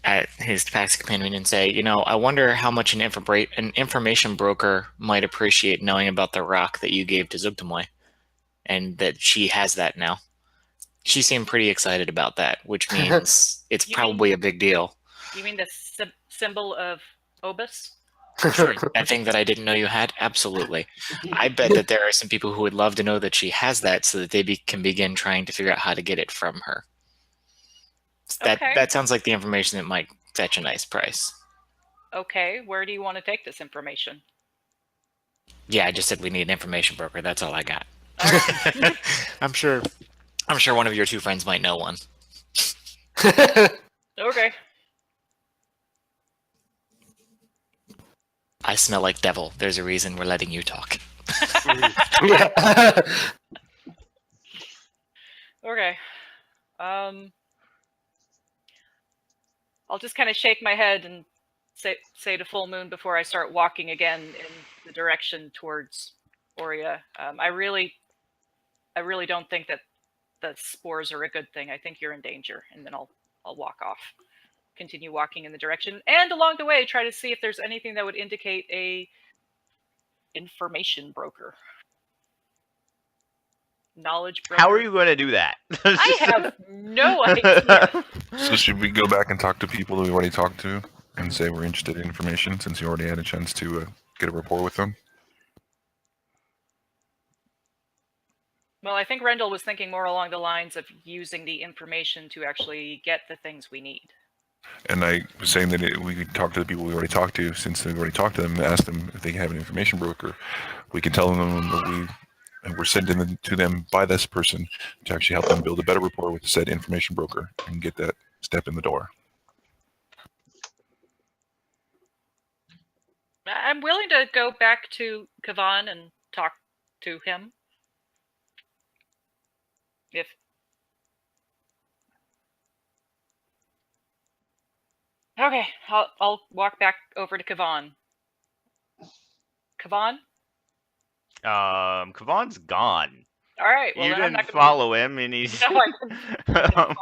at his taxi companion and say, you know, I wonder how much an information broker might appreciate knowing about the rock that you gave to Zugtamoy, and that she has that now. She seemed pretty excited about that, which means it's You probably a big deal. You mean the symbol of Obus? Sure, that thing that I didn't know you had? Absolutely. I bet that there are some people who would love to know that she has that so that they can begin trying to figure out how to get it from her. Okay. That sounds like the information that might fetch a nice price. Okay, where do you want to take this information? Yeah, I just said we need an information broker. That's all I got. All right. I'm sure one of your two friends might know one. Okay. I smell like devil. There's a reason we're letting you talk. Okay. I'll just kind of shake my head and say to Full Moon before I start walking again in the direction towards Oria. I really don't think that the spores are a good thing. I think you're in danger, and then I'll walk off. Continue walking in the direction, and along the way try to see if there's anything that would indicate a information broker. Knowledge broker. How are you going to do that? I have no idea. So should we go back and talk to people that we already talked to and say we're interested in information since you already had a chance to get a rapport with them? Well, I think Rendell was thinking more along the lines of using the information to actually get the things we need. And I was saying that we could talk to the people we already talked to, since we've already talked to them, and ask them if they have an information broker. We can tell them that we're sending them to them by this person to actually help them build a better rapport with said information broker and get that step in the door. I'm willing to go back to Kavan and talk to him. If okay, I'll walk back over to Kavan. Kavan? Kavan's gone. All right. Well, You then I'm didn't not gonna follow him, and he's No, I didn't.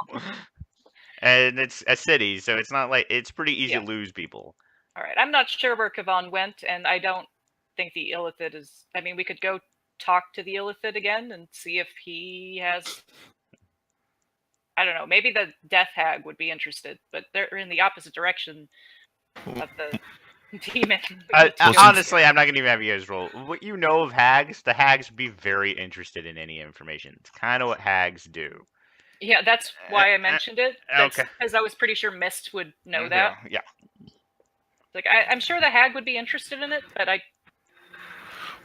and it's a city, so it's not like it's pretty easy Yeah. to lose people. All right. I'm not sure where Kavan went, and I don't think the Illithid is. I mean, we could go talk to the Illithid again and see if he has. I don't know. Maybe the Death Hag would be interested, but they're in the opposite direction of the demon. We need to go- Honestly, I'm not gonna even have you guys roll. What you know of hags, the hags would be very interested in any information. It's kind of what hags do. Yeah, that's why I mentioned it. Okay. Because I was pretty sure Mist would know that. Yeah. Like, I'm sure the Hag would be interested in it, but I.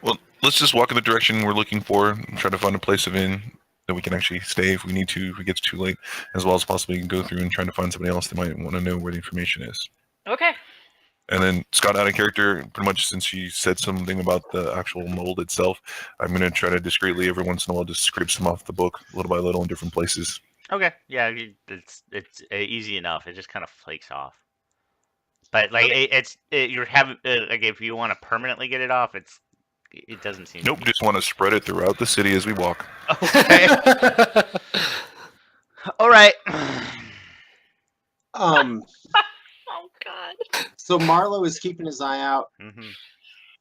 Well, let's just walk in the direction we're looking for and try to find a place of inn that we can actually stay if we need to, if it gets too late, as well as possibly go through and trying to find somebody else that might want to know where the information is. Okay. And then Scott, out of character, pretty much since she said something about the actual mold itself, I'm going to try to discreetly every once in a while just scrape some off the book little by little in different places. Okay. Yeah, it's easy enough. It just kind of flakes off. But like you're having like if you want to permanently get it off, it doesn't seem. Nope, just want to spread it throughout the city as we walk. Okay. All right. Oh God. So Marlowe is keeping his eye out Hmm.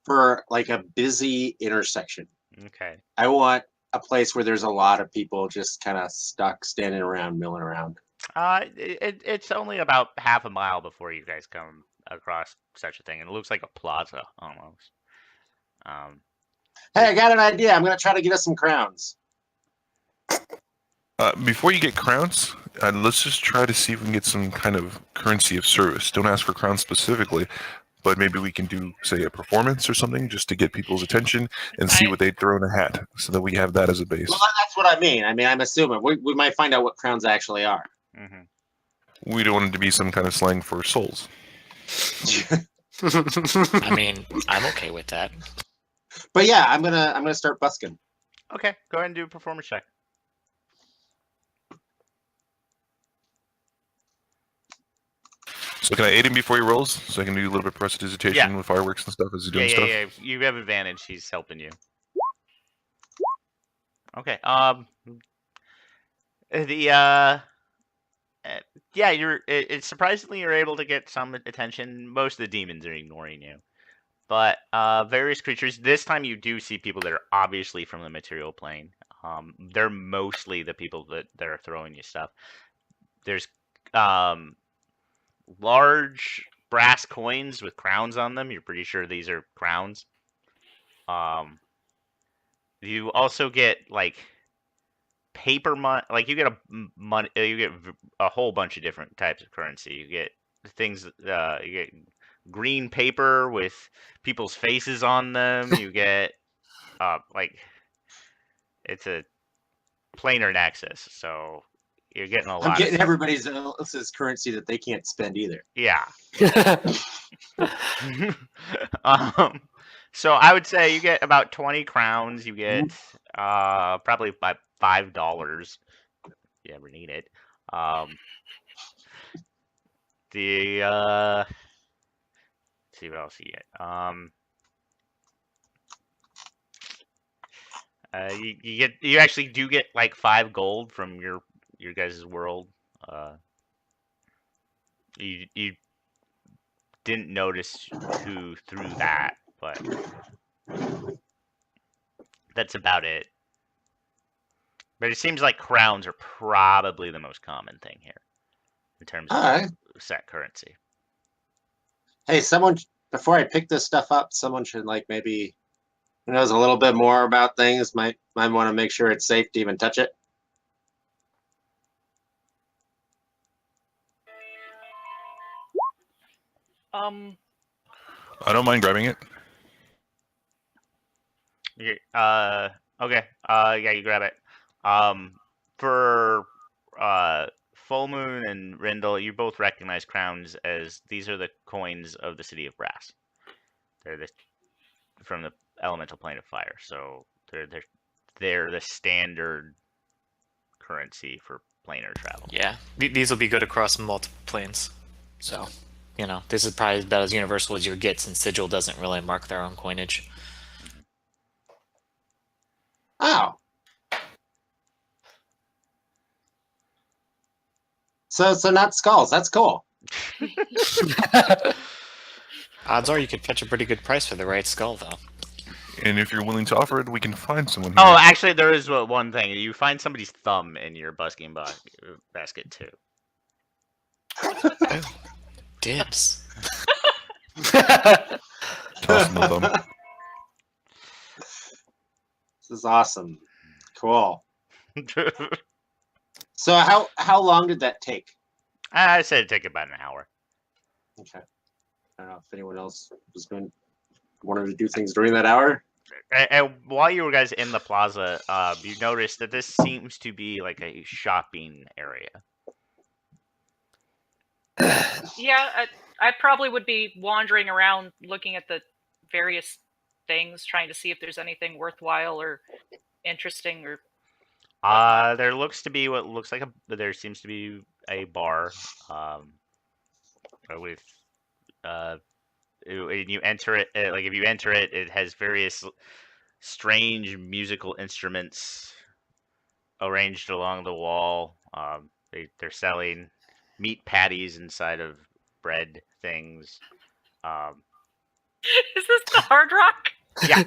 for like a busy intersection. Okay. I want a place where there's a lot of people just kind of stuck, standing around, milling around. It's only about half a mile before you guys come across such a thing, and it looks like a plaza almost. Hey, I got an idea. I'm gonna try to get us some crowns. Before you get crowns, let's just try to see if we can get some kind of currency of service. Don't ask for crowns specifically, but maybe we can do, say, a performance or something just to get people's attention and see what they throw in a hat so that we have that as a base. Well, that's what I mean. I'm assuming we might find out what crowns actually are. Mm-hmm. We don't want it to be some kind of slang for souls. I mean, I'm okay with that. But yeah, I'm gonna start busking. Okay, go ahead and do a performance check. So can I aid him before he rolls, so I can do a little bit of prestidigitation with fireworks and stuff as he's doing stuff? Yeah. You have advantage. He's helping you. Okay. The yeah, it's surprisingly you're able to get some attention. Most of the demons are ignoring you. But various creatures. This time you do see people that are obviously from the material plane. They're mostly the people that are throwing you stuff. There's large brass coins with crowns on them. You're pretty sure these are crowns. You also get like paper money. Like you get money. You get a whole bunch of different types of currency. You get things. You get green paper with people's faces on them. You get like it's a planar nexus, so you're getting a I'm lot of getting stuff. everybody else's currency that they can't spend either. Yeah. So I would say you get about 20 crowns. You get probably about $5 if you ever need it. The let's see what else you get. You actually do get like 5 gold from your guys' world. You didn't notice who threw that, but that's about it. But it seems like crowns are probably the most common thing here in terms of Alright. set currency. Hey, someone before I pick this stuff up, someone should like maybe who knows a little bit more about things might want to make sure it's safe to even touch it. I don't mind grabbing it. Okay. Yeah, you grab it. For Full Moon and Rindle, you both recognize crowns as these are the coins of the city of Brass. They're from the elemental plane of fire, so they're the standard currency for planar travel. Yeah, these will be good across multiple planes. So, this is probably about as universal as you would get since Sigil doesn't really mark their own coinage. Oh. So not skulls. That's cool. Odds are you could fetch a pretty good price for the right skull, though. And if you're willing to offer it, we can find someone here. Oh, actually, there is one thing. You find somebody's thumb in your busking basket too. Oh, dibs. Toss them the thumb. This is awesome. Cool. So how long did that take? I said it'd take about an hour. Okay. I don't know if anyone else wanted to do things during that hour. And while you were guys in the plaza, you noticed that this seems to be like a shopping area. Yeah, I probably would be wandering around looking at the various things, trying to see if there's anything worthwhile or interesting or. There looks to be what looks like there seems to be a bar, with when you enter it, like if you enter it, it has various strange musical instruments arranged along the wall. They're selling meat patties inside of bread things. Is this the Hard Rock? Yeah,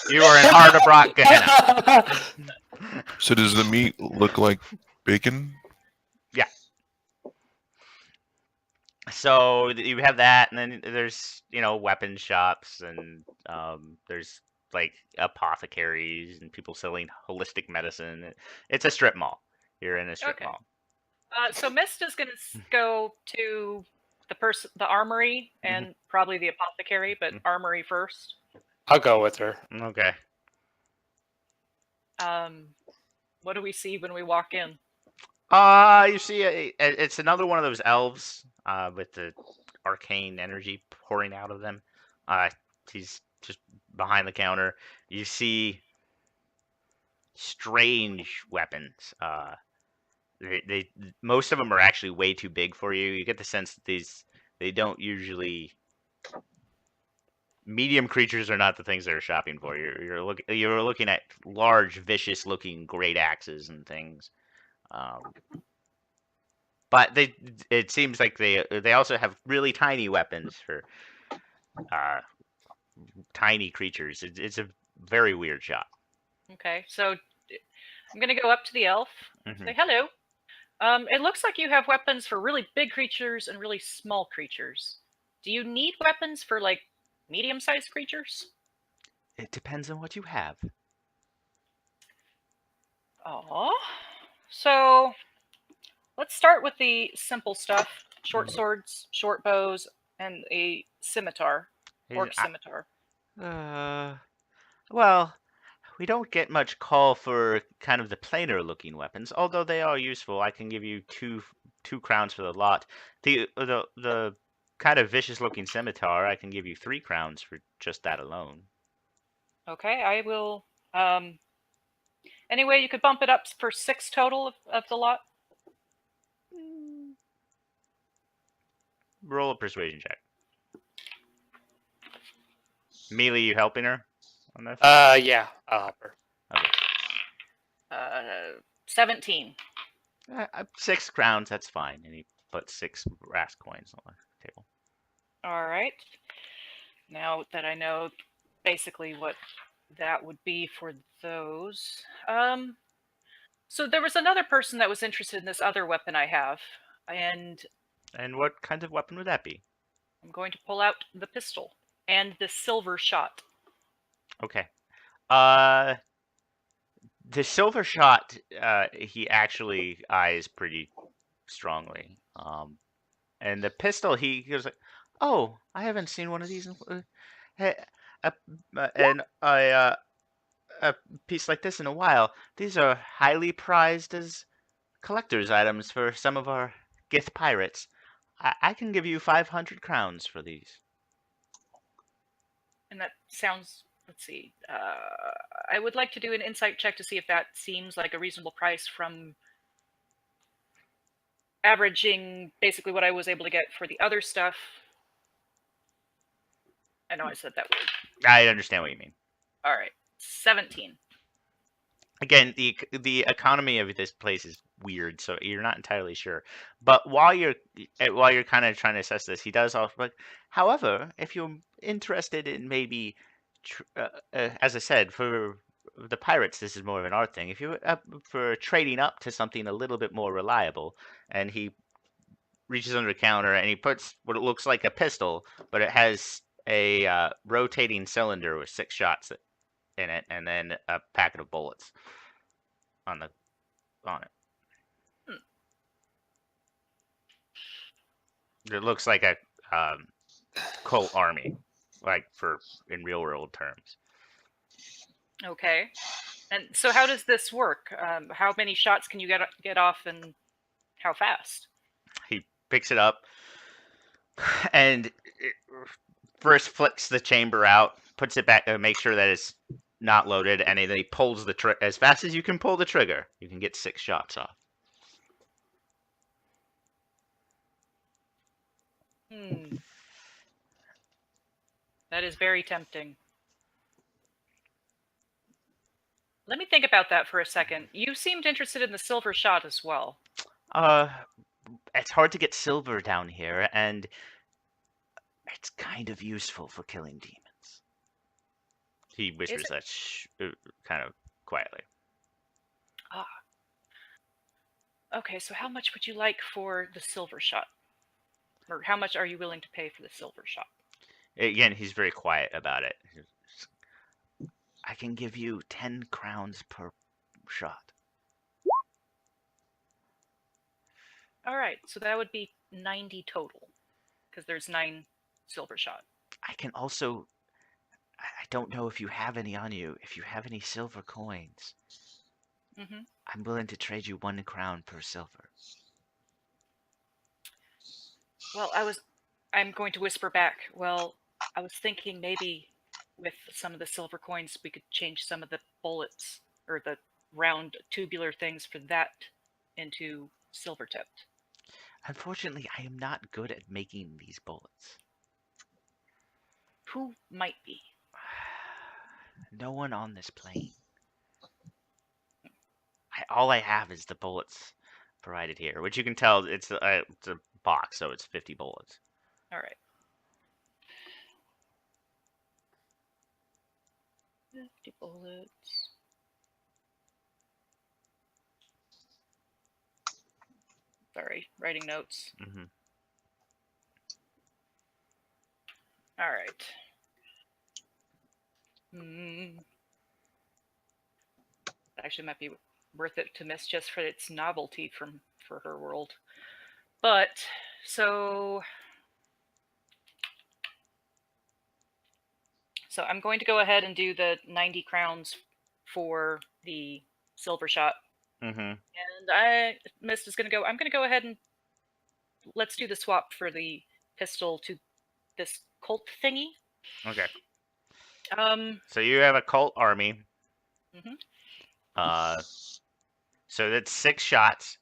you are in Hard Rock, Gehenna. So does the meat look like bacon? Yeah. So you have that, and then there's weapon shops, and there's like apothecaries and people selling holistic medicine. It's a strip mall. You're in a strip Okay. mall. So Mist is going to go to the armory and probably the apothecary, but armory first. I'll go with her. Okay. What do we see when we walk in? You see, it's another one of those elves with the arcane energy pouring out of them. He's just behind the counter. You see strange weapons. They most of them are actually way too big for you. You get the sense that they don't usually medium creatures are not the things they're shopping for. You're looking at large, vicious-looking great axes and things. But it seems like they also have really tiny weapons for tiny creatures. It's a very weird shop. Okay, so I'm gonna go up to the elf. Mhm. Say hello. It looks like you have weapons for really big creatures and really small creatures. Do you need weapons for like medium-sized creatures? It depends on what you have. Oh, so let's start with the simple stuff: short swords, short bows, and a scimitar, orc scimitar. Well, we don't get much call for kind of the plainer looking weapons, although they are useful. I can give you two crowns for the lot. The kind of vicious looking scimitar, I can give you 3 crowns for just that alone. Okay, I will. Anyway, you could bump it up for 6 total of the lot. Roll a persuasion check. Mealy, you helping her on this? Yeah, I'll help her. Okay. 17. 6 crowns, that's fine. And he put 6 brass coins on the table. All right. Now that I know basically what that would be for those. So there was another person that was interested in this other weapon I have, and And what kind of weapon would that be? I'm going to pull out the pistol and the silver shot. Okay. The silver shot, he actually eyes pretty strongly. And the pistol, he goes like, "Oh, I haven't seen one of these a piece like this in a while. These are highly prized as collector's items for some of our Gith pirates. I can give you 500 crowns for these." And that sounds, let's see, I would like to do an insight check to see if that seems like a reasonable price from averaging basically what I was able to get for the other stuff. I know I said that word. I understand what you mean. All right, 17. Again, the economy of this place is weird, so you're not entirely sure. But while you're kind of trying to assess this, he does also. But however, if you're interested in maybe, as I said, for the pirates, this is more of an art thing. If you're up for trading up to something a little bit more reliable, and he reaches under the counter and he puts what it looks like a pistol, but it has a rotating cylinder with 6 shots in it, and then a packet of bullets on it. It looks like a Colt army, like in real world terms. Okay. And so how does this work? How many shots can you get off and how fast? He picks it up and first flicks the chamber out, puts it back, makes sure that it's not loaded, and then he pulls the trigger as fast as you can pull the trigger. You can get 6 shots off. That is very tempting. Let me think about that for a second. You seemed interested in the silver shot as well. It's hard to get silver down here, and it's kind of useful for killing demons. He whispers that kind of quietly. Okay, so how much would you like for the silver shot? Or how much are you willing to pay for the silver shot? Again, he's very quiet about it. I can give you 10 crowns per shot. All right, so that would be 90 total, because there's 9 silver shot. I can also, I don't know if you have any on you. If you have any silver coins, I'm willing to trade you 1 crown per silver. Well, I'm going to whisper back. Well, I was thinking maybe with some of the silver coins, we could change some of the bullets or the round tubular things for that into silver tipped. Unfortunately, I am not good at making these bullets. Who might be? No one on this plane. All I have is the bullets provided here, which you can tell it's a box, so it's 50 bullets. All right. 50 bullets. Sorry, writing notes. Hmm. All right. Hmm. Actually, might be worth it to miss just for its novelty for her world. But so I'm going to go ahead and do the 90 crowns for the silver shot. Hmm. And Mist is going to go. I'm going to go ahead and let's do the swap for the pistol to this cult thingy. Okay. Um. So you have a cult army. Mhm. So that's 6 shots.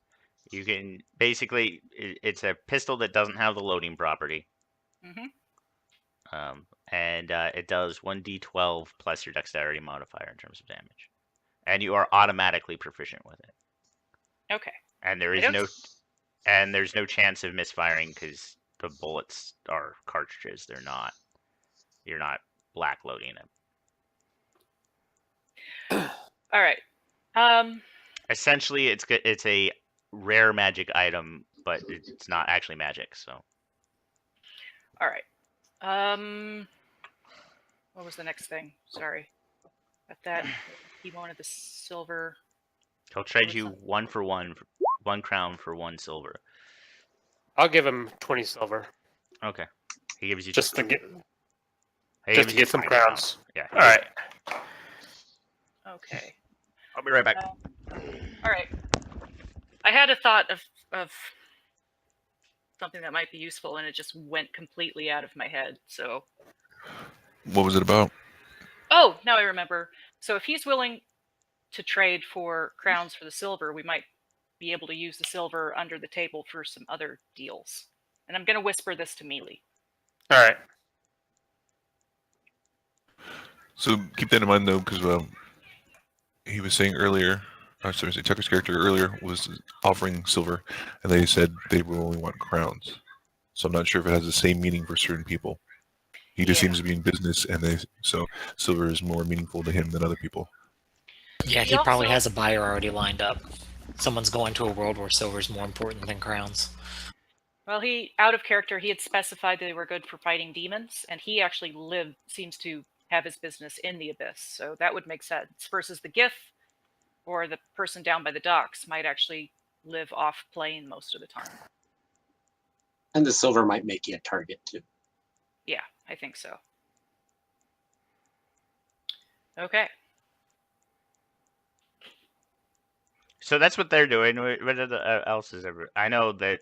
You can basically it's a pistol that doesn't have the loading property. Mhm. And it does 1d12 plus your dexterity modifier in terms of damage, and you are automatically proficient with it. Okay. And there I is don't no s- and there's no chance of misfiring because the bullets are cartridges. You're not black loading them. All right. Essentially, it's a rare magic item, but it's not actually magic. So All right. What was the next thing? Sorry. At that, he wanted the silver. he'll trade was you some- 1 for 1 crown for 1 silver. I'll give him 20 silver Okay, he gives you just to get he just gives to you get some 5 crowns. Yeah. All right. Okay. I'll be right back. All right. I had a thought of something that might be useful, and it just went completely out of my head. So. What was it about? Oh, now I remember. So if he's willing to trade for crowns for the silver, we might be able to use the silver under the table for some other deals. And I'm going to whisper this to Mealy. All right. So keep that in mind though, because he was saying earlier, sorry, Tucker's character earlier was offering silver, and they said they will only want crowns. So I'm not sure if it has the same meaning for certain people. He just Yeah. seems to be in business, and so silver is more meaningful to him than other people. Yeah, He he probably also- has a buyer already lined up. Someone's going to a world where silver's more important than crowns. Well, out of character, he had specified that they were good for fighting demons, and he actually seems to have his business in the Abyss. So that would make sense. Versus the Gith or the person down by the docks might actually live off plane most of the time. And the silver might make you a target too. Yeah, I think so. Okay. So that's what they're doing. What else is ever? I know that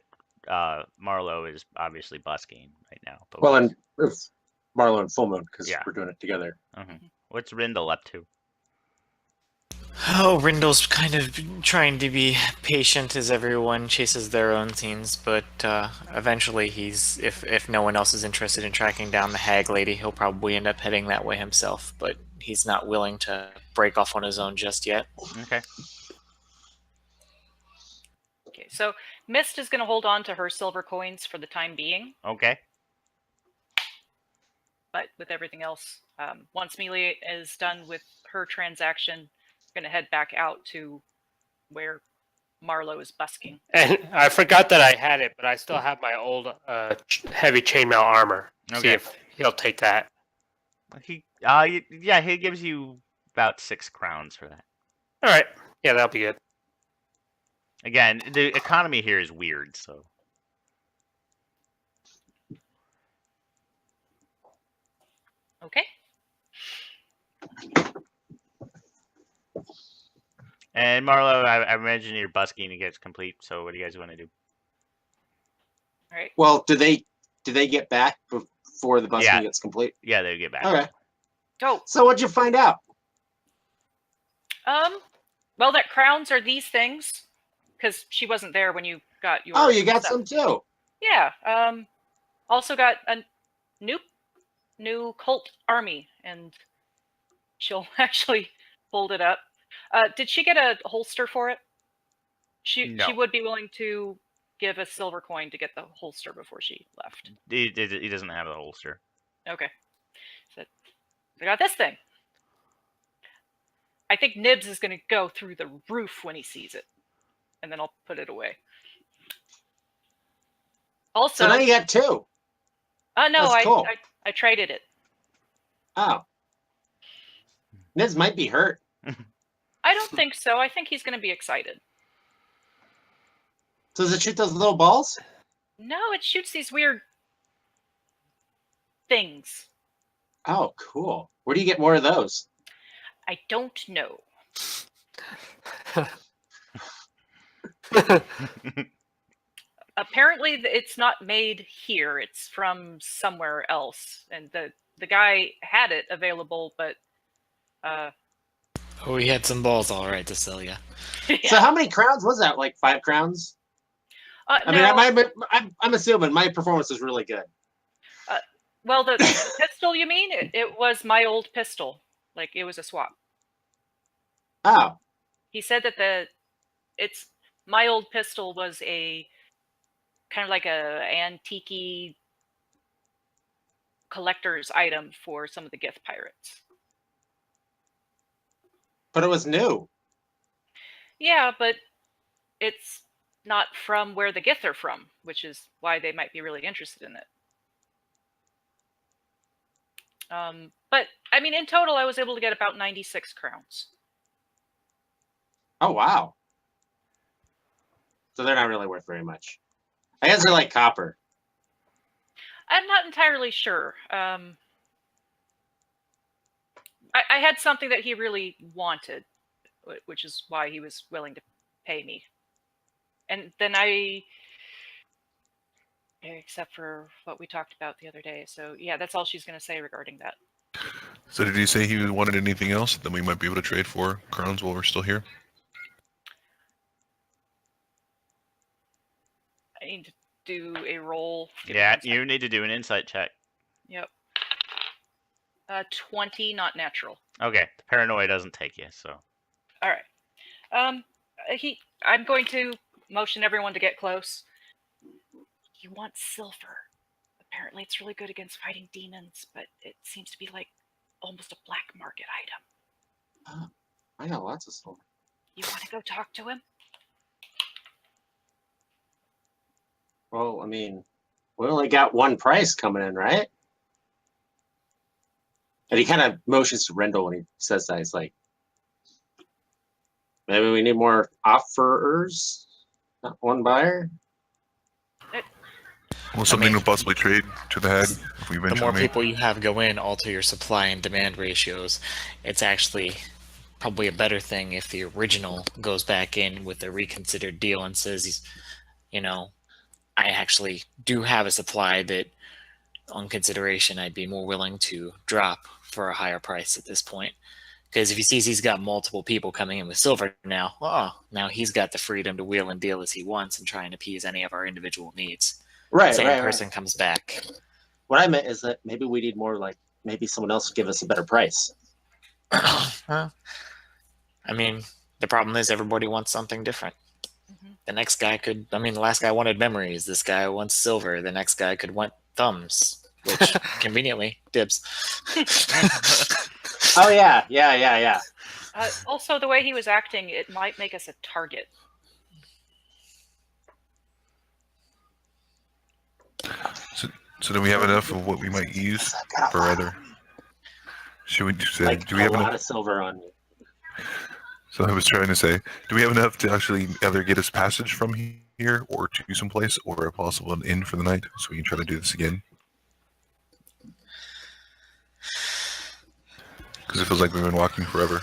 Marlowe is obviously busking right now. But Well, and if Marlowe and Full Moon, because Yeah. we're doing it together. what's Rindle up to? Oh, Rindle's kind of trying to be patient as everyone chases their own scenes, but eventually if no one else is interested in tracking down the hag lady, he'll probably end up heading that way himself, but he's not willing to break off on his own just yet. Okay. Okay, so Mist is going to hold on to her silver coins for the time being, Okay. but with everything else, once Mealy is done with her transaction, we're going to head back out to where Marlowe is busking. And I forgot that I had it, but I still have my old heavy chainmail armor. See Okay. if he'll take that. He he gives you about 6 crowns for that. All right. Yeah, that'll be good. Again, the economy here is weird, so Okay. and Marlowe, I imagine your busking gets complete. So what do you guys want to do? All right. Well, do they get back before the busking Yeah. gets complete? Yeah, they get back. Okay. Oh, So what'd you find out? well, that crowns are these things because she wasn't there when you got your. Oh, you got stuff. some too. Yeah. Also got a noop new cult army, and she'll actually hold it up. Did she get a holster for it? She No. would be willing to give a silver coin to get the holster before she left. He doesn't have a holster. Okay. So I got this thing. I think Nibs is going to go through the roof when he sees it, and then I'll put it away. Also, So now you got two. no, that's cool. I traded it. Oh. Nibs might be hurt. I don't think so. I think he's going to be excited. So does it shoot those little balls? No, it shoots these weird things. Oh, cool. Where do you get more of those? I don't know. Apparently, it's not made here. It's from somewhere else, and the guy had it available, but Oh, he had some balls all right to sell you. So how many crowns was that? Like 5 crowns? I no, mean, I'm assuming my performance was really good. well, the pistol you mean? It was my old pistol. Like, it was a swap. Oh, He said that it's my old pistol was a kind of like a antique collector's item for some of the Gith pirates. but it was new. Yeah, but it's not from where the Gith are from, which is why they might be really interested in it. But I mean, in total, I was able to get about 96 crowns. Oh, wow. So they're not really worth very much. I guess they're like copper. I'm not entirely sure. I had something that he really wanted, which is why he was willing to pay me. And then except for what we talked about the other day. So yeah, that's all she's going to say regarding that. So did he say he wanted anything else that we might be able to trade for crowns while we're still here? I need to do a roll. Give me Yeah, one sec. you need to do an insight check. Yep. 20, not natural. Okay, the paranoia doesn't take you, so. All right. I'm going to motion everyone to get close. You want silver. Apparently, it's really good against fighting demons, but it seems to be like almost a black market item. I got lots of silver. You want to go talk to him? Well, I mean, we only got one price coming in, right? And he kind of motions to Rendell when he says that. He's like, maybe we need more offerers, not one buyer. Well, something to possibly trade to the head if we The eventually more make. people you have go in, alter your supply and demand ratios. It's actually probably a better thing if the original goes back in with a reconsidered deal and says, you know, I actually do have a supply that, on consideration, I'd be more willing to drop for a higher price at this point. Because if he sees he's got multiple people coming in with silver now, now he's got the freedom to wheel and deal as he wants and try and appease any of our individual needs. Right, Same right, person comes back. What I meant is that maybe we need more, like, maybe someone else give us a better price. Well, I mean, the problem is everybody wants something different. Mhm. The next guy could, I mean, the last guy wanted memories. This guy wants silver. The next guy could want thumbs, which conveniently, dibs. Oh, yeah. Also, the way he was acting, it might make us a target. So do we have enough of what we might use for other? Should we say? Like, Do we have a lot enough? of silver on me. So I was trying to say, do we have enough to actually either get us passage from here or to someplace, or a possible an inn for the night, so we can try to do this again? Because it feels like we've been walking forever.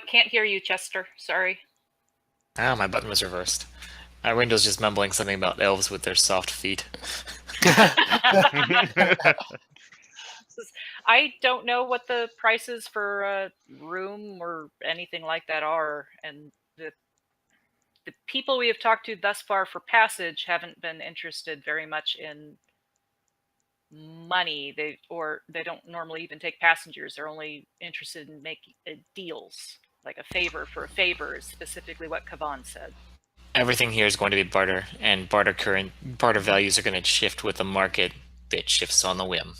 Can't hear you, Chester. Sorry. Oh, my button was reversed. Window's just mumbling something about elves with their soft feet. I don't know what the prices for a room or anything like that are, and the people we have talked to thus far for passage haven't been interested very much in money. They don't normally even take passengers. They're only interested in making deals, like a favor for a favor is specifically what Kavan said. Everything here is going to be barter, and barter values are going to shift with the market. It shifts on the whim.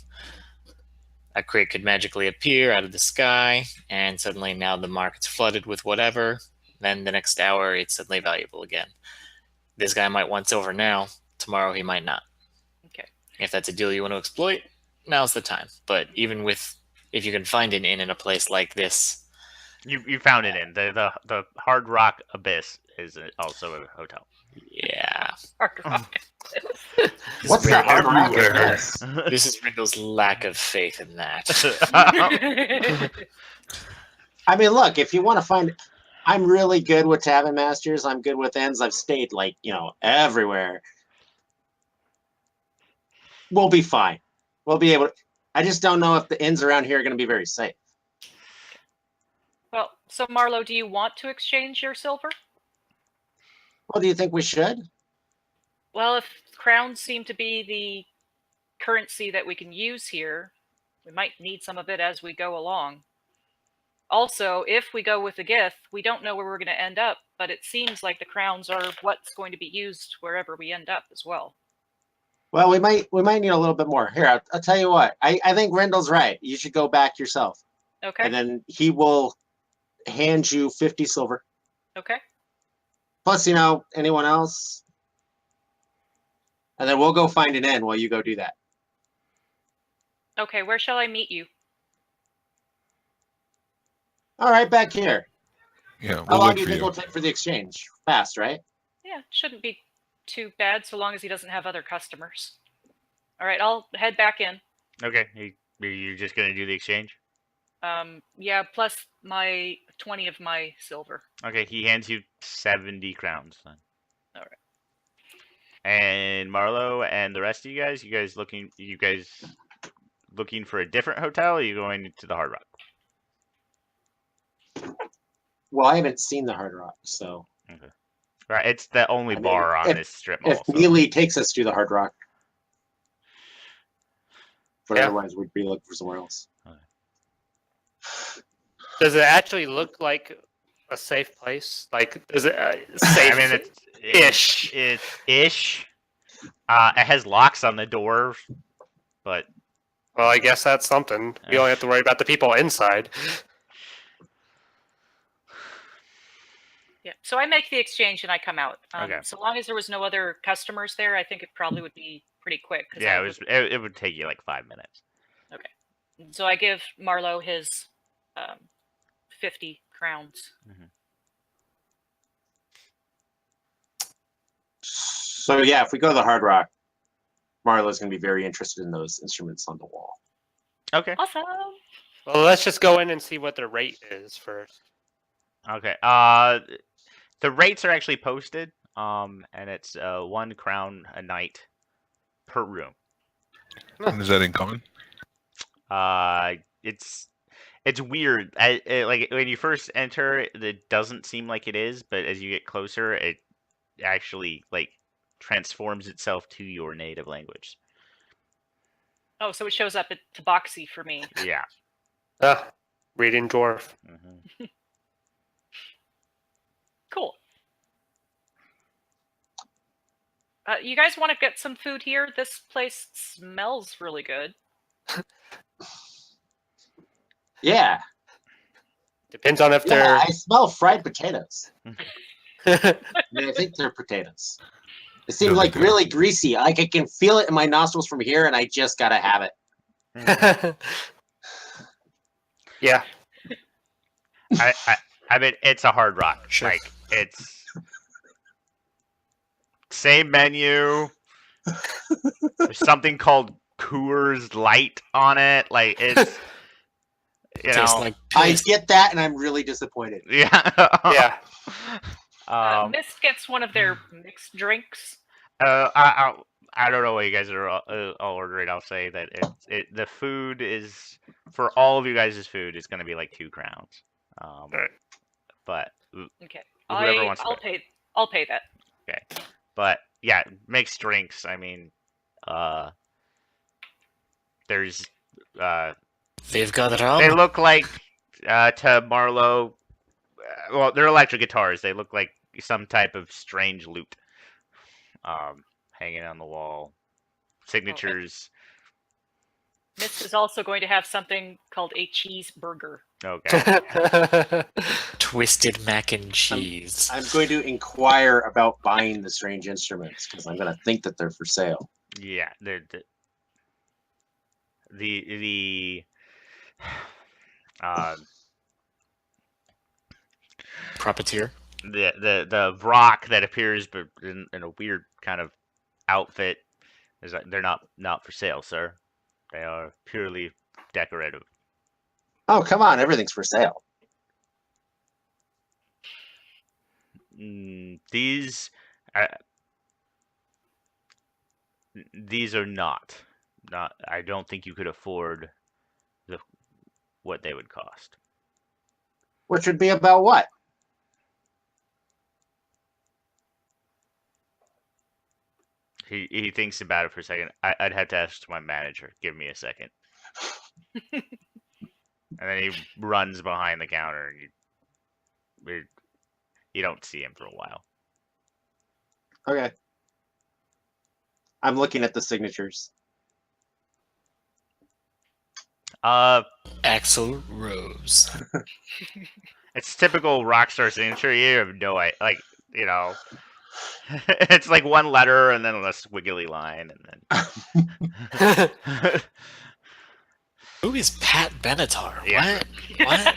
A crate could magically appear out of the sky, and suddenly now the market's flooded with whatever. Then the next hour, it's suddenly valuable again. This guy might want silver now. Tomorrow, he might not. Okay. If that's a deal you want to exploit, now's the time. But even if you can find an inn in a place like this, You found it in the Hard Rock Abyss is also a hotel. yeah. Hard Rock. What's the Hard Rock everywhere. Abyss? This is Rindel's lack of faith in that. I mean, look, if you want to find, I'm really good with Tavern Masters. I'm good with inns. I've stayed everywhere. We'll be fine. We'll be able to. I just don't know if the inns around here are going to be very safe. Well, so Marlo, do you want to exchange your silver? Well, do you think we should? Well, if crowns seem to be the currency that we can use here, we might need some of it as we go along. Also, if we go with the Gith, we don't know where we're going to end up, but it seems like the crowns are what's going to be used wherever we end up as well. Well, we might need a little bit more. Here, I'll tell you what. I think Rendel's right. You should go back yourself. Okay. And then he will hand you 50 silver. Okay. Plus, anyone else. And then we'll go find an inn while you go do that. Okay, where shall I meet you? All right, back here. Yeah, How we'll long look do you for think you. it'll take for the exchange? Fast, right? Yeah, shouldn't be too bad so long as he doesn't have other customers. All right, I'll head back in. Okay, you're just gonna do the exchange. Yeah, plus my 20 of my silver. Okay, he hands you 70 crowns then. All right. And Marlo and the rest of you guys looking for a different hotel? Or are you going to the Hard Rock? Well, I haven't seen the Hard Rock, so Right, it's the only I mean, bar on if- this strip mall. if so- Neely takes us to the Hard Rock, but Yeah. otherwise we'd be looking for somewhere else. Does it actually look like a safe place? Like, is it safe? I mean, ish. It's ish. It has locks on the door, but Well, I guess that's something. You only have to worry about the people inside. Yeah, so I make the exchange and I come out. Okay. So long as there was no other customers there, I think it probably would be pretty quick. 'cause yeah, I it would take you like 5 minutes. So I give Marlo his 50 crowns. So yeah, if we go to the Hard Rock, Marlo's going to be very interested in those instruments on the wall. Okay. Awesome. Well, let's just go in and see what the rate is first. Okay. The rates are actually posted. And it's 1 crown a night per room. And is that in common? It's weird. Like when you first enter, it doesn't seem like it is, but as you get closer, it actually like transforms itself to your native language. Oh, so it shows up at Tabaxi for me. Yeah. Reading dwarf. hmm Cool. You guys want to get some food here? This place smells really good. Yeah, Depends on if yeah. they're. I smell fried potatoes. I mean, I think they're potatoes. It seems like really greasy. Like I can feel it in my nostrils from here, and I just gotta have it. Yeah. I mean, it's a Hard Rock. Sure. Like it's same menu. There's something called Coors Light on it. Like it's Tastes like I piss. get that, and I'm really disappointed. yeah. Yeah. Mist gets one of their mixed drinks. I don't know what you guys are all ordering. I'll say that the food is for all of you guys' food is going to be like 2 crowns. Alright. But Okay. whoever wants to I'll pay. I'll pay that. Okay, but yeah, makes drinks. I mean, there's They've got it they all. look like to Marlowe. Well, they're electric guitars. They look like some type of strange lute, hanging on the wall. Signatures. Miss is also going to have something called a cheeseburger. Okay. Twisted mac and cheese. I'm going to inquire about buying the strange instruments because I'm going to think that they're for sale. Yeah, the Puppeteer. the rock that appears but in a weird kind of outfit is like they're not for sale, sir. They are purely decorative. Oh, come on. Everything's for sale. These are not. I don't think you could afford what they would cost. Which would be about what? He thinks about it for a second. I'd have to ask my manager. Give me a second. And then he runs behind the counter. And you don't see him for a while. Okay. I'm looking at the signatures. Axl Rose. It's typical rock star signature. You have no idea. Like, you know, it's like one letter and then a squiggly line, and then. Who is Pat Benatar? Yeah. What?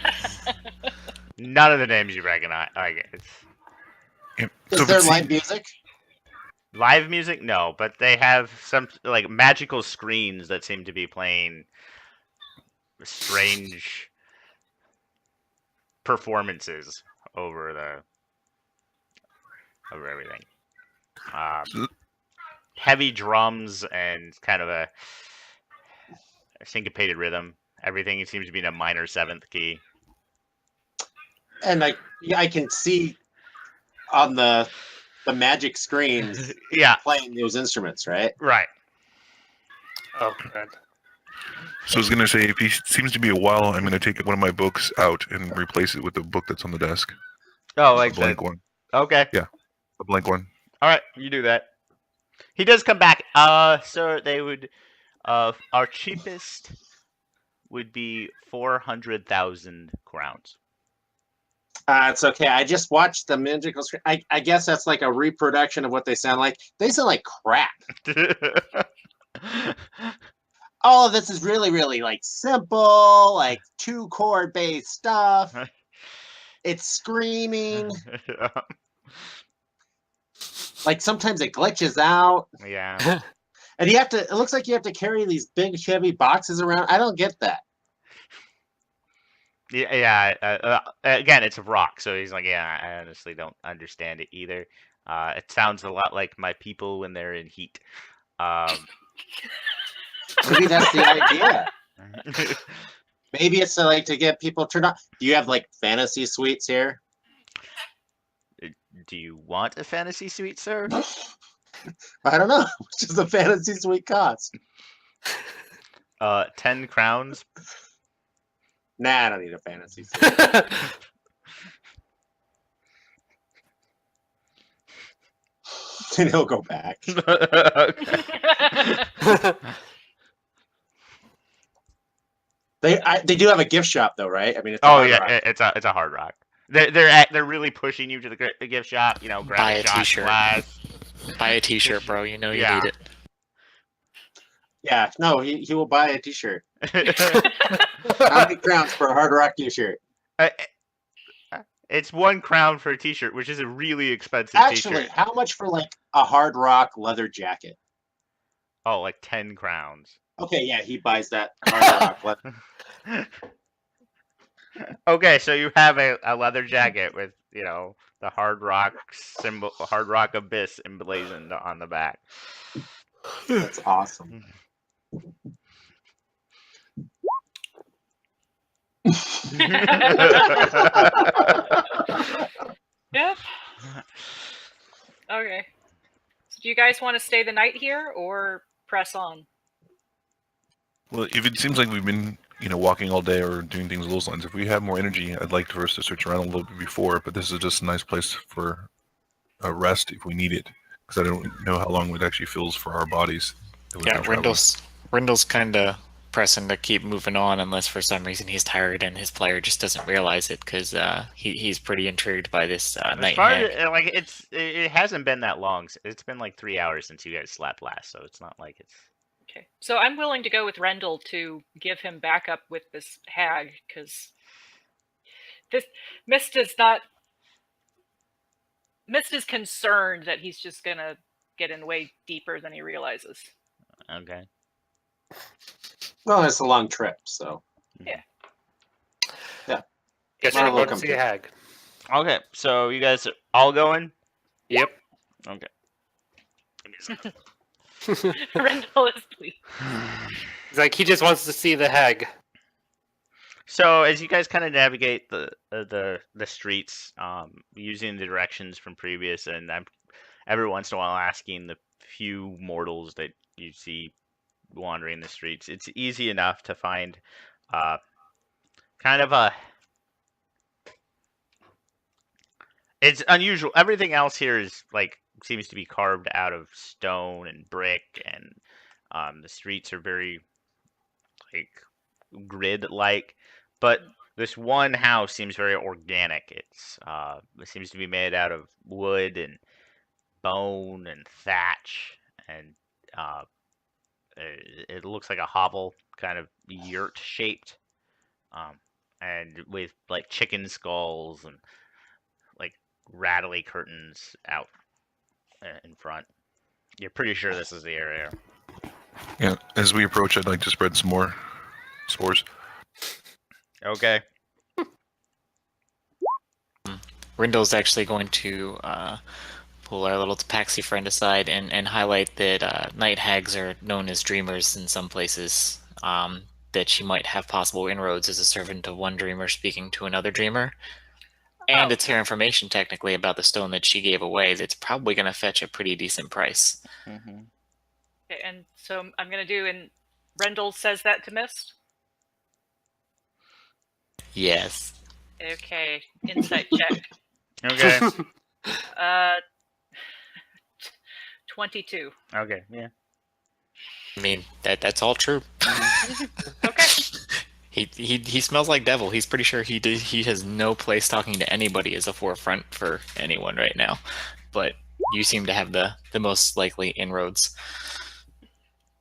None of the names you recognize. Like, it's Is there live music? live music, no, but they have some like magical screens that seem to be playing strange performances over everything. Heavy drums and kind of a syncopated rhythm. Everything seems to be in a minor seventh key. And I can see on the magic screens Yeah, playing those instruments, right? right. Oh, good. So I was gonna say, if he seems to be a while, I'm gonna take one of my books out and replace it with the book that's on the desk. Oh, A like blank that. one. Okay. A blank one. All right, you do that. He does come back. So they would, our cheapest would be 400,000 crowns. It's okay. I just watched the magical screen. I guess that's like a reproduction of what they sound like. They sound like crap. All of this is really, really like simple, like 2-chord based stuff. It's screaming. Like sometimes it glitches out. Yeah. And it looks like you have to carry these big heavy boxes around. I don't get that. Yeah. Again, it's a rock, so he's like, yeah, I honestly don't understand it either. It sounds a lot like my people when they're in heat. Maybe that's the idea. Maybe it's like to get people turned on. Do you have like fantasy suites here? Do you want a fantasy suite, sir? I don't know. How much does a fantasy suite cost? 10 crowns. Nah, I don't need a fantasy suite. And he'll go back. Okay. They do have a gift shop though, right? I mean, it's a Oh Hard yeah, Rock. it's a hard rock. They're really pushing you to the gift shop. You know, grab Buy a a shot t-shirt. glass. Buy a t-shirt, bro. You know you Yeah. need it. Yeah, no, he will buy a T-shirt. How many crowns for a Hard Rock T-shirt? It's 1 crown for a t-shirt, which is a really expensive Actually, t-shirt. how much for like a Hard Rock leather jacket? Oh, like 10 crowns. Okay, yeah, he buys that Hard Rock leather. Okay, so you have a leather jacket with, you know, the Hard Rock symbol, Hard Rock Abyss emblazoned on the back. That's awesome. Yep. Okay. So do you guys want to stay the night here or press on? Well, if it seems like we've been, walking all day or doing things along those lines, if we have more energy, I'd like for us to search around a little bit before. But this is just a nice place for a rest if we need it, because I don't know how long it actually feels for our bodies. That we've Yeah, been traveling. Rindle's kind of pressing to keep moving on unless for some reason he's tired and his player just doesn't realize it because he's pretty intrigued by this As night far hag. as like it hasn't been that long. It's been like 3 hours since you guys slept last, so it's not like it's. Okay. So I'm willing to go with Rendell to give him backup with this hag because this Mist is not. Mist is concerned that he's just gonna get in way deeper than he realizes. Okay. Well, it's a long trip, so. Yeah. Yeah. Guess Well, we're going welcome to see to a hag. Okay, so you guys are all going? Yep. Okay. Rendell is pleased. He's like, he just wants to see the hag. So as you guys kind of navigate the streets, using the directions from previous, and I'm every once in a while asking the few mortals that you see wandering the streets, it's easy enough to find kind of a. It's unusual. Everything else here is like seems to be carved out of stone and brick, and the streets are very like grid-like. But this one house seems very organic. It seems to be made out of wood and bone and thatch, and it looks like a hovel, kind of yurt shaped, and with like chicken skulls and like rattly curtains out in front. You're pretty sure this is the area. Yeah. As we approach, I'd like to spread some more spores. Okay. Rindle's actually going to pull our little tapaxi friend aside and highlight that night hags are known as dreamers in some places. That she might have possible inroads as a servant of one dreamer speaking to another dreamer. And Oh. it's her information technically about the stone that she gave away that's probably going to fetch a pretty decent price. Mm-hmm. Okay, and so I'm gonna do, and Rendell says that to Mist. Yes. Okay, insight check. Okay. 22. Okay. Yeah. I mean, that's all true. Okay. He smells like devil. He's pretty sure he has no place talking to anybody as a forefront for anyone right now. But you seem to have the most likely inroads.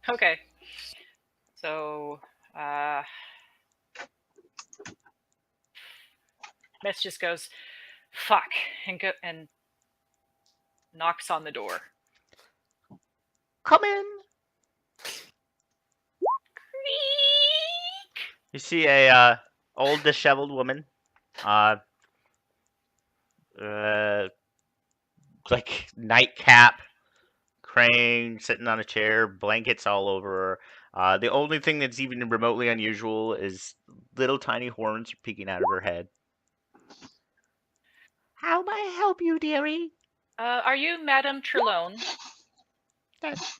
Okay. So, Mist just goes, "Fuck," and knocks on the door. Come in. You see a old disheveled woman, like nightcap, crane, sitting on a chair, blankets all over her. The only thing that's even remotely unusual is little tiny horns peeking out of her head. How may I help you, dearie? Are you Madame Trelawney?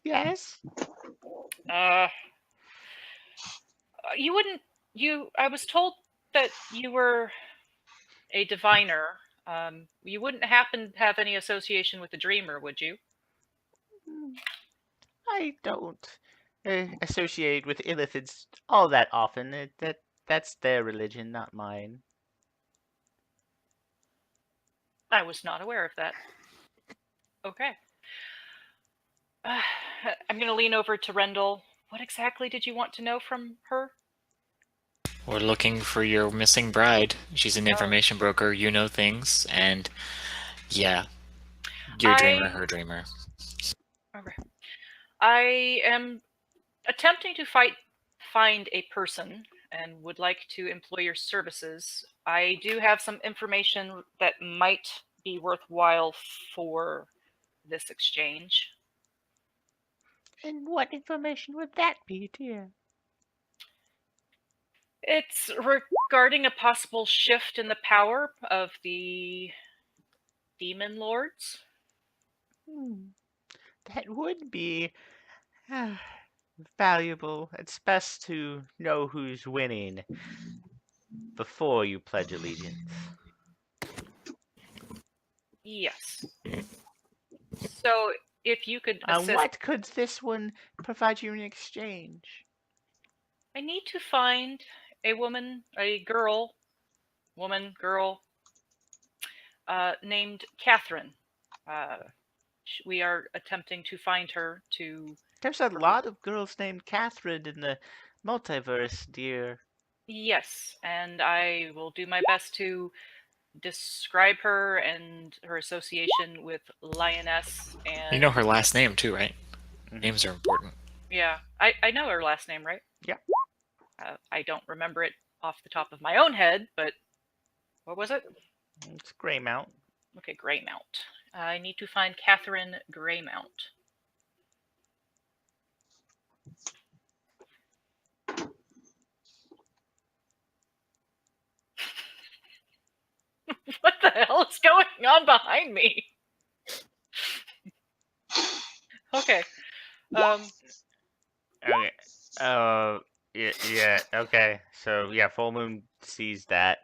Yes. You wouldn't. I was told that you were a diviner. You wouldn't happen to have any association with the dreamer, would you? I don't associate with illithids all that often. That's their religion, not mine. I was not aware of that. Okay. I'm going to lean over to Rendell. What exactly did you want to know from her? We're looking for your missing bride. She's an information broker. You know things, and yeah, your dreamer, her dreamer. Okay. I am attempting to find a person and would like to employ your services. I do have some information that might be worthwhile for this exchange. And what information would that be, dear? It's regarding a possible shift in the power of the demon lords. That would be valuable. It's best to know who's winning before you pledge allegiance. Yes. So if you could assist, What could this one provide you in exchange? I need to find a girl, named Catherine. We are attempting to find her to. There's a lot of girls named Catherine in the multiverse, dear. Yes, and I will do my best to describe her and her association with Lioness and. You know her last name too, right? Mhm. Names are important. Yeah, I know her last name, right? Yeah. I don't remember it off the top of my own head, but what was it? It's Greymount. Okay, Greymount. I need to find Catherine Greymount. What the hell is going on behind me? Okay. Okay. Yeah. Okay. So yeah, Full Moon sees that.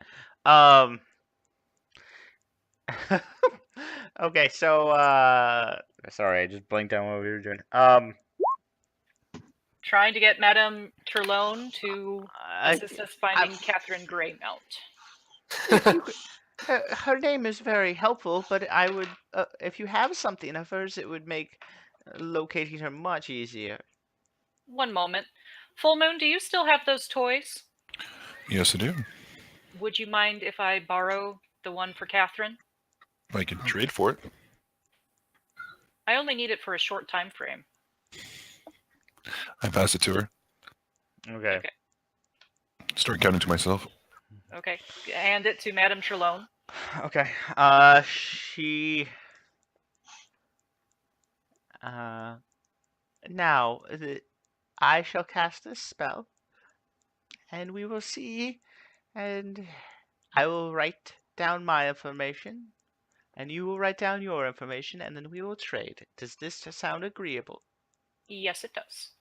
Okay. So sorry, I just blinked on what we were doing. Trying to get Madame Turlone to assist us finding Catherine Greymount. Her name is very helpful, but I would, if you have something of hers, it would make locating her much easier. One moment. Full Moon, do you still have those toys? Yes, I do. Would you mind if I borrow the one for Catherine? I can trade for it. I only need it for a short time frame. I pass it to her. Okay. Okay. Start counting to myself. Okay. Hand it to Madame Turlone. Okay. She. Now, I shall cast a spell, and we will see, and I will write down my information, and you will write down your information, and then we will trade. Does this sound agreeable? Yes, it does.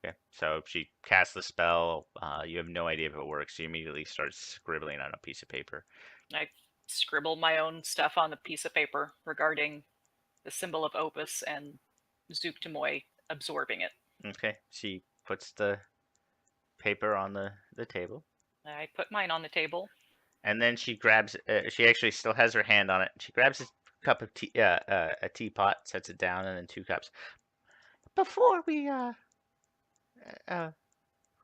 Okay, so she casts the spell. You have no idea if it works. She immediately starts scribbling on a piece of paper. I scribble my own stuff on the piece of paper regarding the symbol of Opus and Zook Tomoy absorbing it. Okay, she puts the paper on the table, I put mine on the table. and then she grabs. She actually still has her hand on it. She grabs a cup of tea, a teapot, sets it down, and then 2 cups. Before we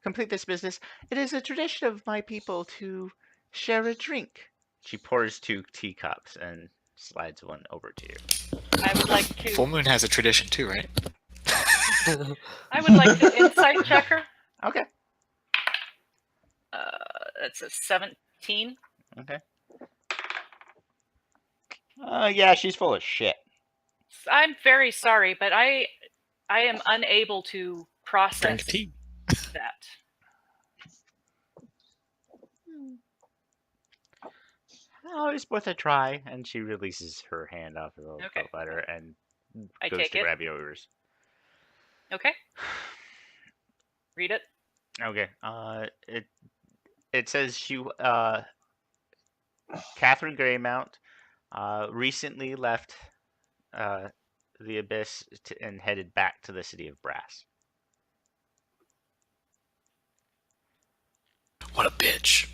complete this business, it is a tradition of my people to share a drink. She pours 2 teacups and slides one over to you. I would like Full to. Moon has a tradition too, right? I would like to insight check her. Okay. That's a 17. Okay. Yeah, she's full of shit. I'm very sorry, but I am unable to process Drink tea. that. Oh, it's worth a try. And she releases her hand off of the Okay. letter and I goes take to it. grab yours. Okay. Read it. Okay. It says she Catherine Greymount recently left the Abyss and headed back to the city of Brass. What a bitch.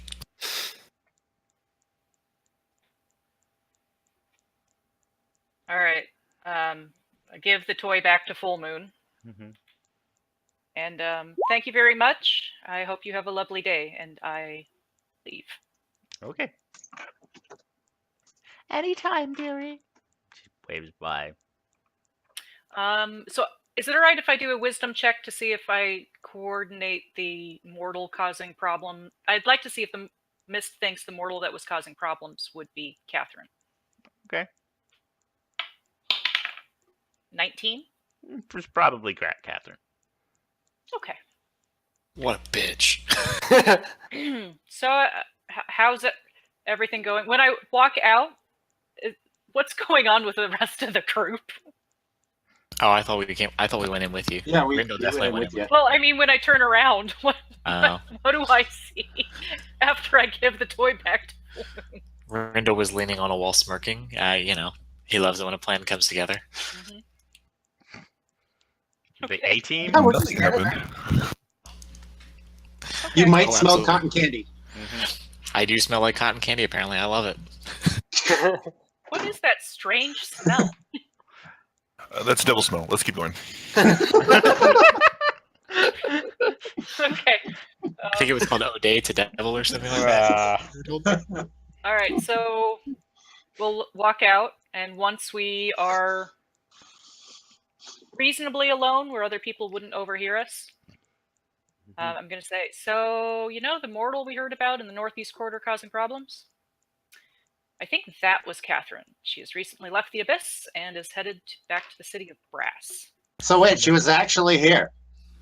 All right. I give the toy back to Full Moon. Mm-hmm. And thank you very much. I hope you have a lovely day. And I leave. Okay. Anytime, dearie. She waves bye. So is it all right if I do a wisdom check to see if I coordinate the mortal causing problem? I'd like to see if the Mist thinks the mortal that was causing problems would be Catherine. Okay. 19? It was probably Catherine. Okay. What a bitch. So how's it, everything going? When I walk out, What's going on with the rest of the group? Oh, I thought we went in with you. Yeah, we Rindle we definitely went went with you. Well, I mean, when I turn around, what Oh, do I see after I give the toy back to Rindle was leaning on a wall, smirking. He loves it when a plan comes together. Mhm. The Okay. A team. Yeah, we're Nothing together. happened. You Okay. might Oh, smell absolutely. cotton candy. I do smell like cotton candy. Apparently, I love it. What is that strange smell? That's devil smell. Let's keep going. Okay. I think it was called O'Day to Devil or something like that. All right, so we'll walk out, and once we are reasonably alone, where other people wouldn't overhear us, I'm going to say, so, the mortal we heard about in the northeast quarter causing problems? I think that was Catherine. She has recently left the Abyss and is headed back to the city of Brass. So wait, she was actually here.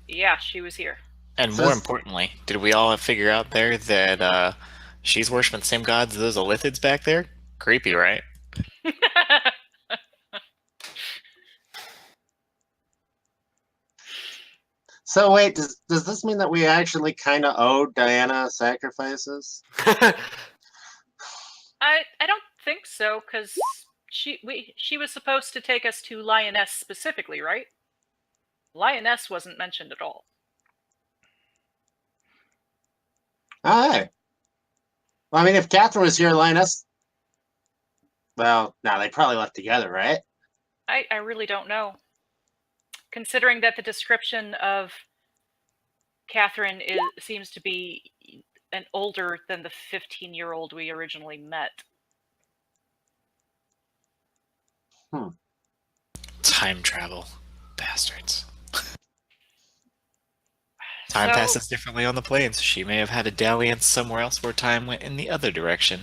Yeah, she was here. And So more this- importantly, did we all figure out there that she's worshiping the same gods as those Elithids back there? Creepy, right? So wait, does this mean that we actually kind of owe Diana sacrifices? I don't think so, because she was supposed to take us to Lioness specifically, right? Lioness wasn't mentioned at all. Alright. Well, I mean, if Catherine was here, Linus. Well, no, they probably left together, right? I really don't know. Considering that the description of Catherine seems to be an older than the 15-year-old we originally met. Time travel. Bastards. Time So- passes differently on the planes. She may have had a dalliance somewhere else where time went in the other direction.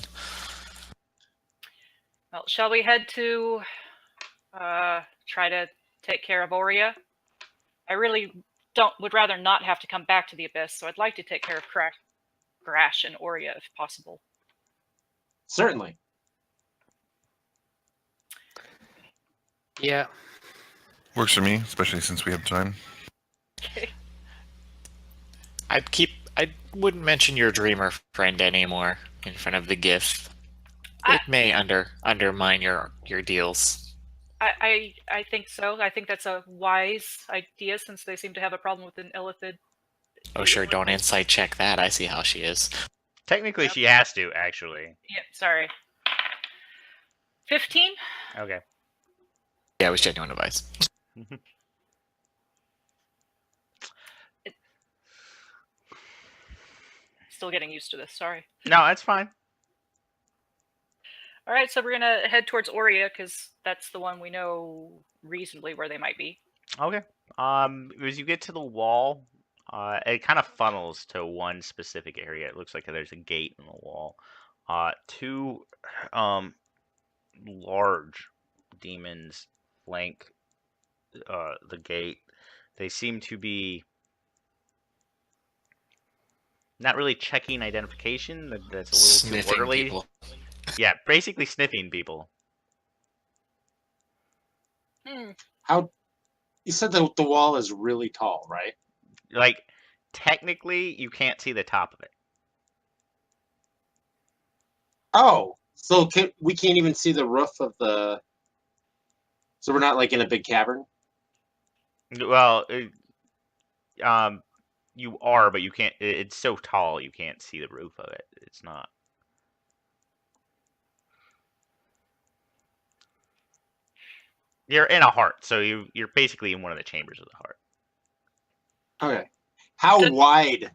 Well, shall we head to try to take care of Aurea? I really would rather not have to come back to the Abyss, so I'd like to take care of Grash and Aurea if possible. Certainly. Yeah. Works for me, especially since we have time. Okay. I wouldn't mention your dreamer friend anymore in front of the GIF. It may undermine your deals. I think so. I think that's a wise idea since they seem to have a problem with an Illithid. Oh sure, don't insight check that. I see how she is. Technically, she has to, actually. Yeah, sorry. 15? Okay. Yeah, it was genuine advice. Still getting used to this, sorry. No, that's fine. All right, so we're going to head towards Aurea because that's the one we know reasonably where they might be. Okay. As you get to the wall, it kind of funnels to one specific area. It looks like there's a gate in the wall. Two large demons flank the gate. They seem to be not really checking identification. That's a little too Sniffing orderly. people. Yeah, basically sniffing people. How? You said that the wall is really tall, right? Like, technically, you can't see the top of it. Oh, so we can't even see the roof of the. So we're not like in a big cavern. Well, you are, but you can't. It's so tall, you can't see the roof of it. It's not. You're in a heart, so you're basically in one of the chambers of the heart. Okay. How Does- wide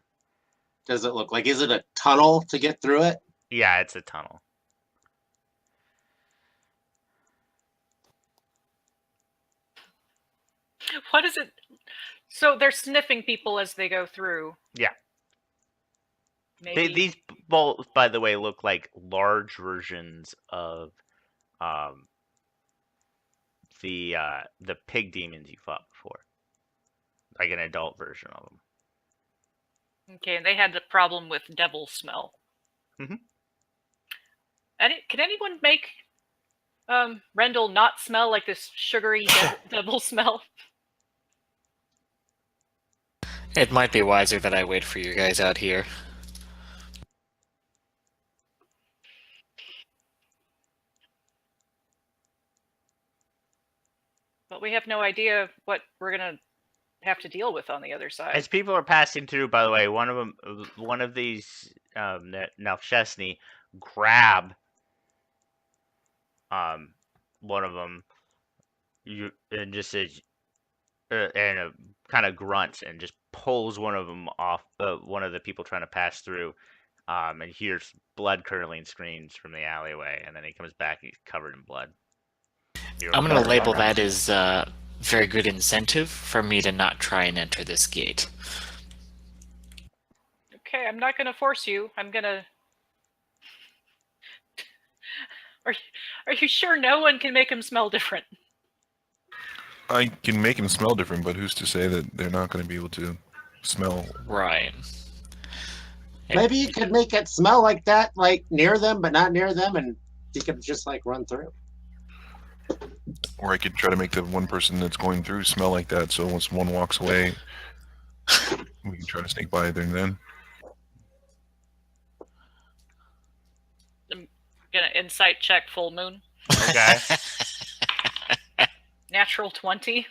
does it look? Like, is it a tunnel to get through it? Yeah, it's a tunnel. What is it? So they're sniffing people as they go through. Yeah. Maybe. These bolts, by the way, look like large versions of the pig demons you fought before, like an adult version of them. Okay, and they had the problem with devil smell. Mhm. Can anyone make Rendell not smell like this sugary devil smell? It might be wiser that I wait for you guys out here. But we have no idea what we're gonna have to deal with on the other side. As people are passing through, by the way, one of these Nalchesny grab one of them, and just says, and kind of grunts and just pulls one of them off, one of the people trying to pass through, and hears blood curdling screams from the alleyway, and then he comes back, he's covered in blood. I'm going to label that as very good incentive for me to not try and enter this gate. Okay, I'm not gonna force you. I'm gonna. Are you sure no one can make him smell different? I can make him smell different, but who's to say that they're not going to be able to smell? Right. Maybe you could make it smell like that, like near them, but not near them, and you could just like run through. Or I could try to make the one person that's going through smell like that, so once one walks away, we can try to sneak by there and then. I'm gonna insight check full moon. Okay. Natural 20.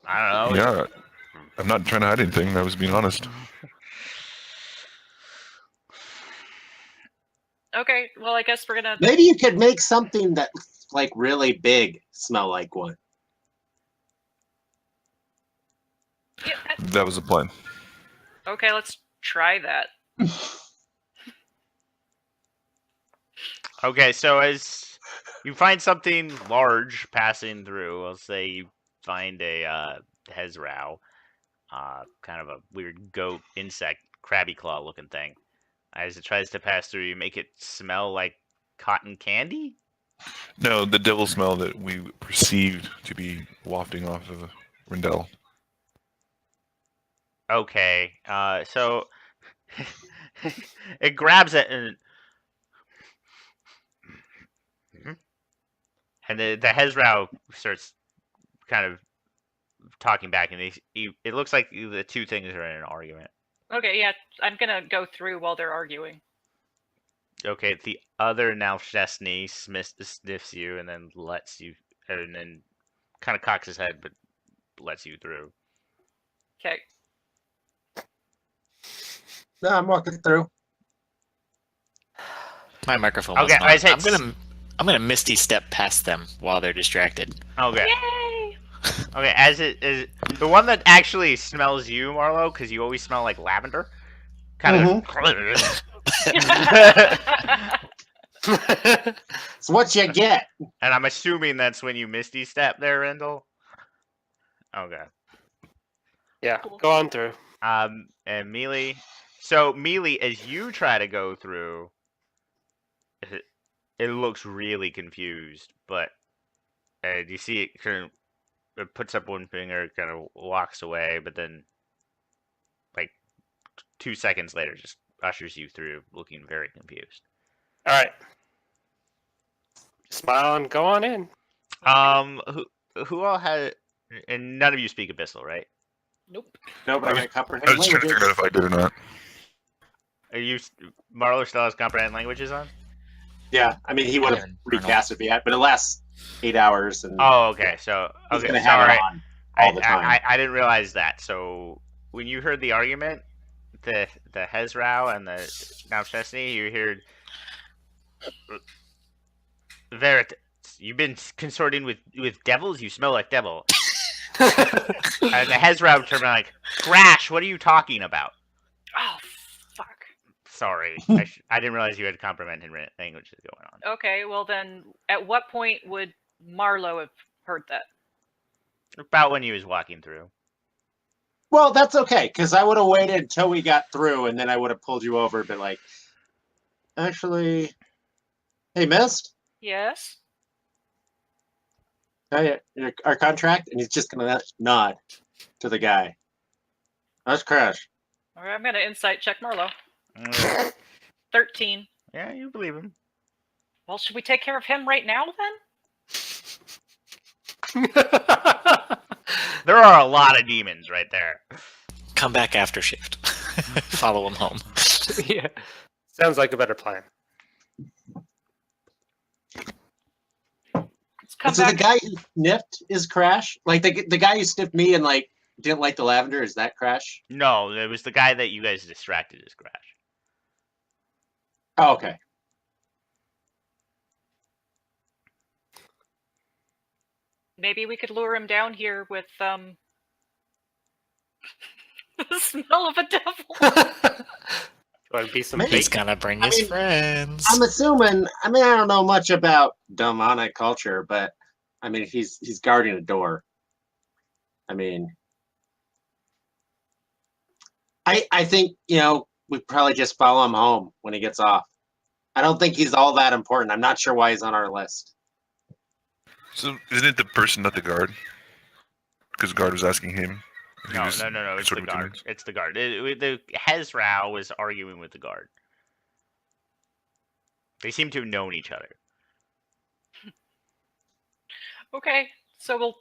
I don't know. Yeah, I'm not trying to hide anything. I was being honest. Okay, well I guess we're gonna. Maybe you could make something that like really big smell like one. Yeah, That was the plan. okay, let's try that. Okay, so as you find something large passing through, I'll say you find a Hezrao, kind of a weird goat insect, crabby claw looking thing. As it tries to pass through, you make it smell like cotton candy? No, the devil smell that we perceived to be wafting off of Rendell. Okay, so it grabs it and the Hezrao starts kind of talking back, and it looks like the two things are in an argument. Okay, yeah, I'm gonna go through while they're arguing. Okay, the other Nalchesny sniffs you and then lets you, and then kind of cocks his head, but lets you through. Okay. No, I'm walking through. My microphone Okay, wasn't on. I said I'm gonna misty step past them while they're distracted. Okay. Yay! Okay, as it is the one that actually smells you, Marlo, because you always smell like lavender. Kind of. It's what you get. And I'm assuming that's when you misty step there, Rendell. Okay. Yeah, go on through. And Mealy. So Mealy, as you try to go through, it looks really confused, but you see it kind of it puts up one finger, kind of walks away, but then like 2 seconds later just ushers you through looking very confused. All right. Smile and go on in. Who all had, and none of you speak Abyssal, right? Nope. No, but I got I comprehend was trying to figure out if I did or not. Are you Marlo still has comprehend languages on? Yeah, I mean he would have recast it yet, but it lasts 8 hours, and Oh, okay. So he's okay, gonna have sorry. it on all the time. I didn't realize that. So when you heard the argument, the Hezrao and the Nalchesny, you heard Verit. You've been consorting with devils. You smell like devil. And the Hezrao turned around like, Crash, what are you talking about? Oh, fuck. Sorry, I didn't realize you had comprehension languages going on. Okay, well then, at what point would Marlo have heard that? About when he was walking through. Well, that's okay, because I would have waited until we got through, and then I would have pulled you over, but like, actually, hey, Mist, Yes? our contract, and he's just gonna nod to the guy. That's Crash. Alright, I'm gonna insight check Marlo. 13. Yeah, you believe him. Well, should we take care of him right now then? There are a lot of demons right there. Come back after shift. Follow him home. Yeah. Sounds like a better plan. Let's come So the back. guy who sniffed is Crash? Like the guy who sniffed me and like didn't like the lavender, is that Crash? No, it was the guy that you guys distracted as Crash. Oh, okay. Maybe we could lure him down here with the smell of a devil. Want to be some Maybe. He's bacon? gonna bring I his mean, friends. I'm assuming. I mean, I don't know much about demonic culture, but I mean, he's guarding a door. I mean, I think we probably just follow him home when he gets off. I don't think he's all that important. I'm not sure why he's on our list. So isn't it the person, not the guard? Because the guard was asking him. if he No, was no. It's sort the of guard. intimidated. It's the guard. The Hezrao was arguing with the guard. They seem to have known each other. Okay, so we'll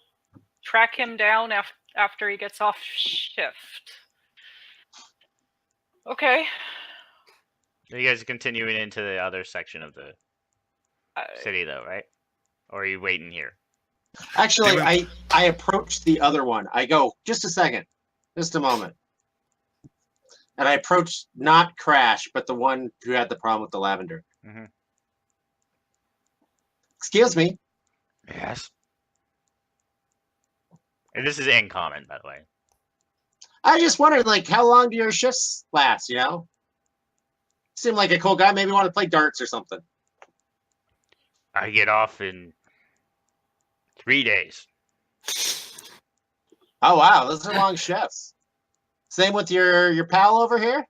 track him down after he gets off shift. Okay. You guys are continuing into the other section of the city, though, right? Or are you waiting here? Actually, They I approached the other one. I go, just a second, just a moment. And I approached not Crash, but the one who had the problem with the lavender. Mhm. Excuse me. Yes. And this is in common, by the way. I just wondered, like, how long do your shifts last, Seemed like a cool guy. Maybe want to play darts or something. I get off in 3 days. Oh, wow. Those are long shifts. Same with your pal over here?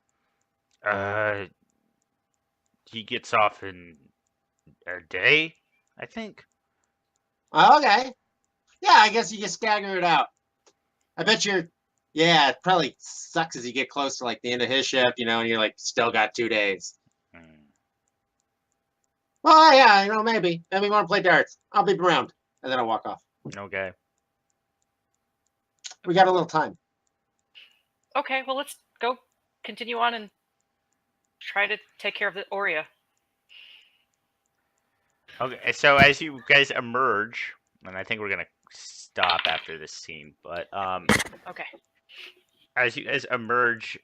He gets off in a day, I think. Oh, okay. Yeah, I guess you can stagger it out. I bet yeah, it probably sucks as you get close to like the end of his shift, and you're like, still got 2 days. Hmm. Well, yeah, maybe. Maybe you want to play darts. I'll be around. And then I'll walk off. Okay. We got a little time. Okay, well, let's go continue on and try to take care of the Aurea. Okay, so as you guys emerge, and I think we're gonna stop after this scene, but Okay. as you guys emerge,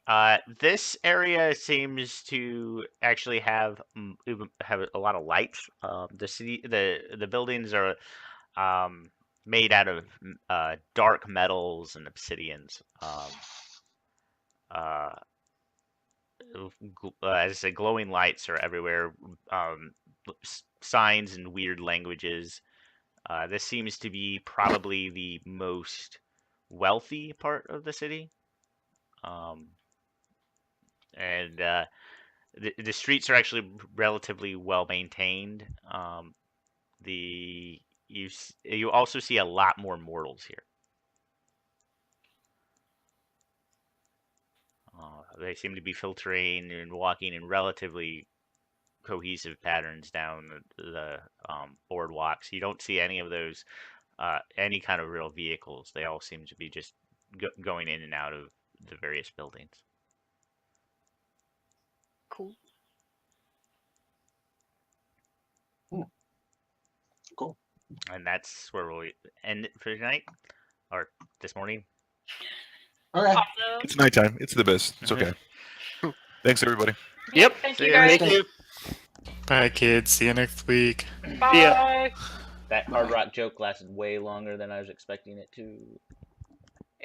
this area seems to actually have a lot of lights. The buildings are made out of dark metals and obsidians. As I said, glowing lights are everywhere. Signs in weird languages. This seems to be probably the most wealthy part of the city. And the streets are actually relatively well maintained. You also see a lot more mortals here. They seem to be filtering and walking in relatively cohesive patterns down the boardwalks. You don't see any of those, any kind of real vehicles. They all seem to be just going in and out of the various buildings. Cool. Cool. And that's where we'll end it for tonight, or this morning. Okay. Awesome. It's nighttime. It's the best. It's okay. Thanks, everybody. Yep. Thank See you ya. guys. Thank you. Bye, kids. See you next week. Bye. Yeah. That Hard Rock joke lasted way longer than I was expecting it to.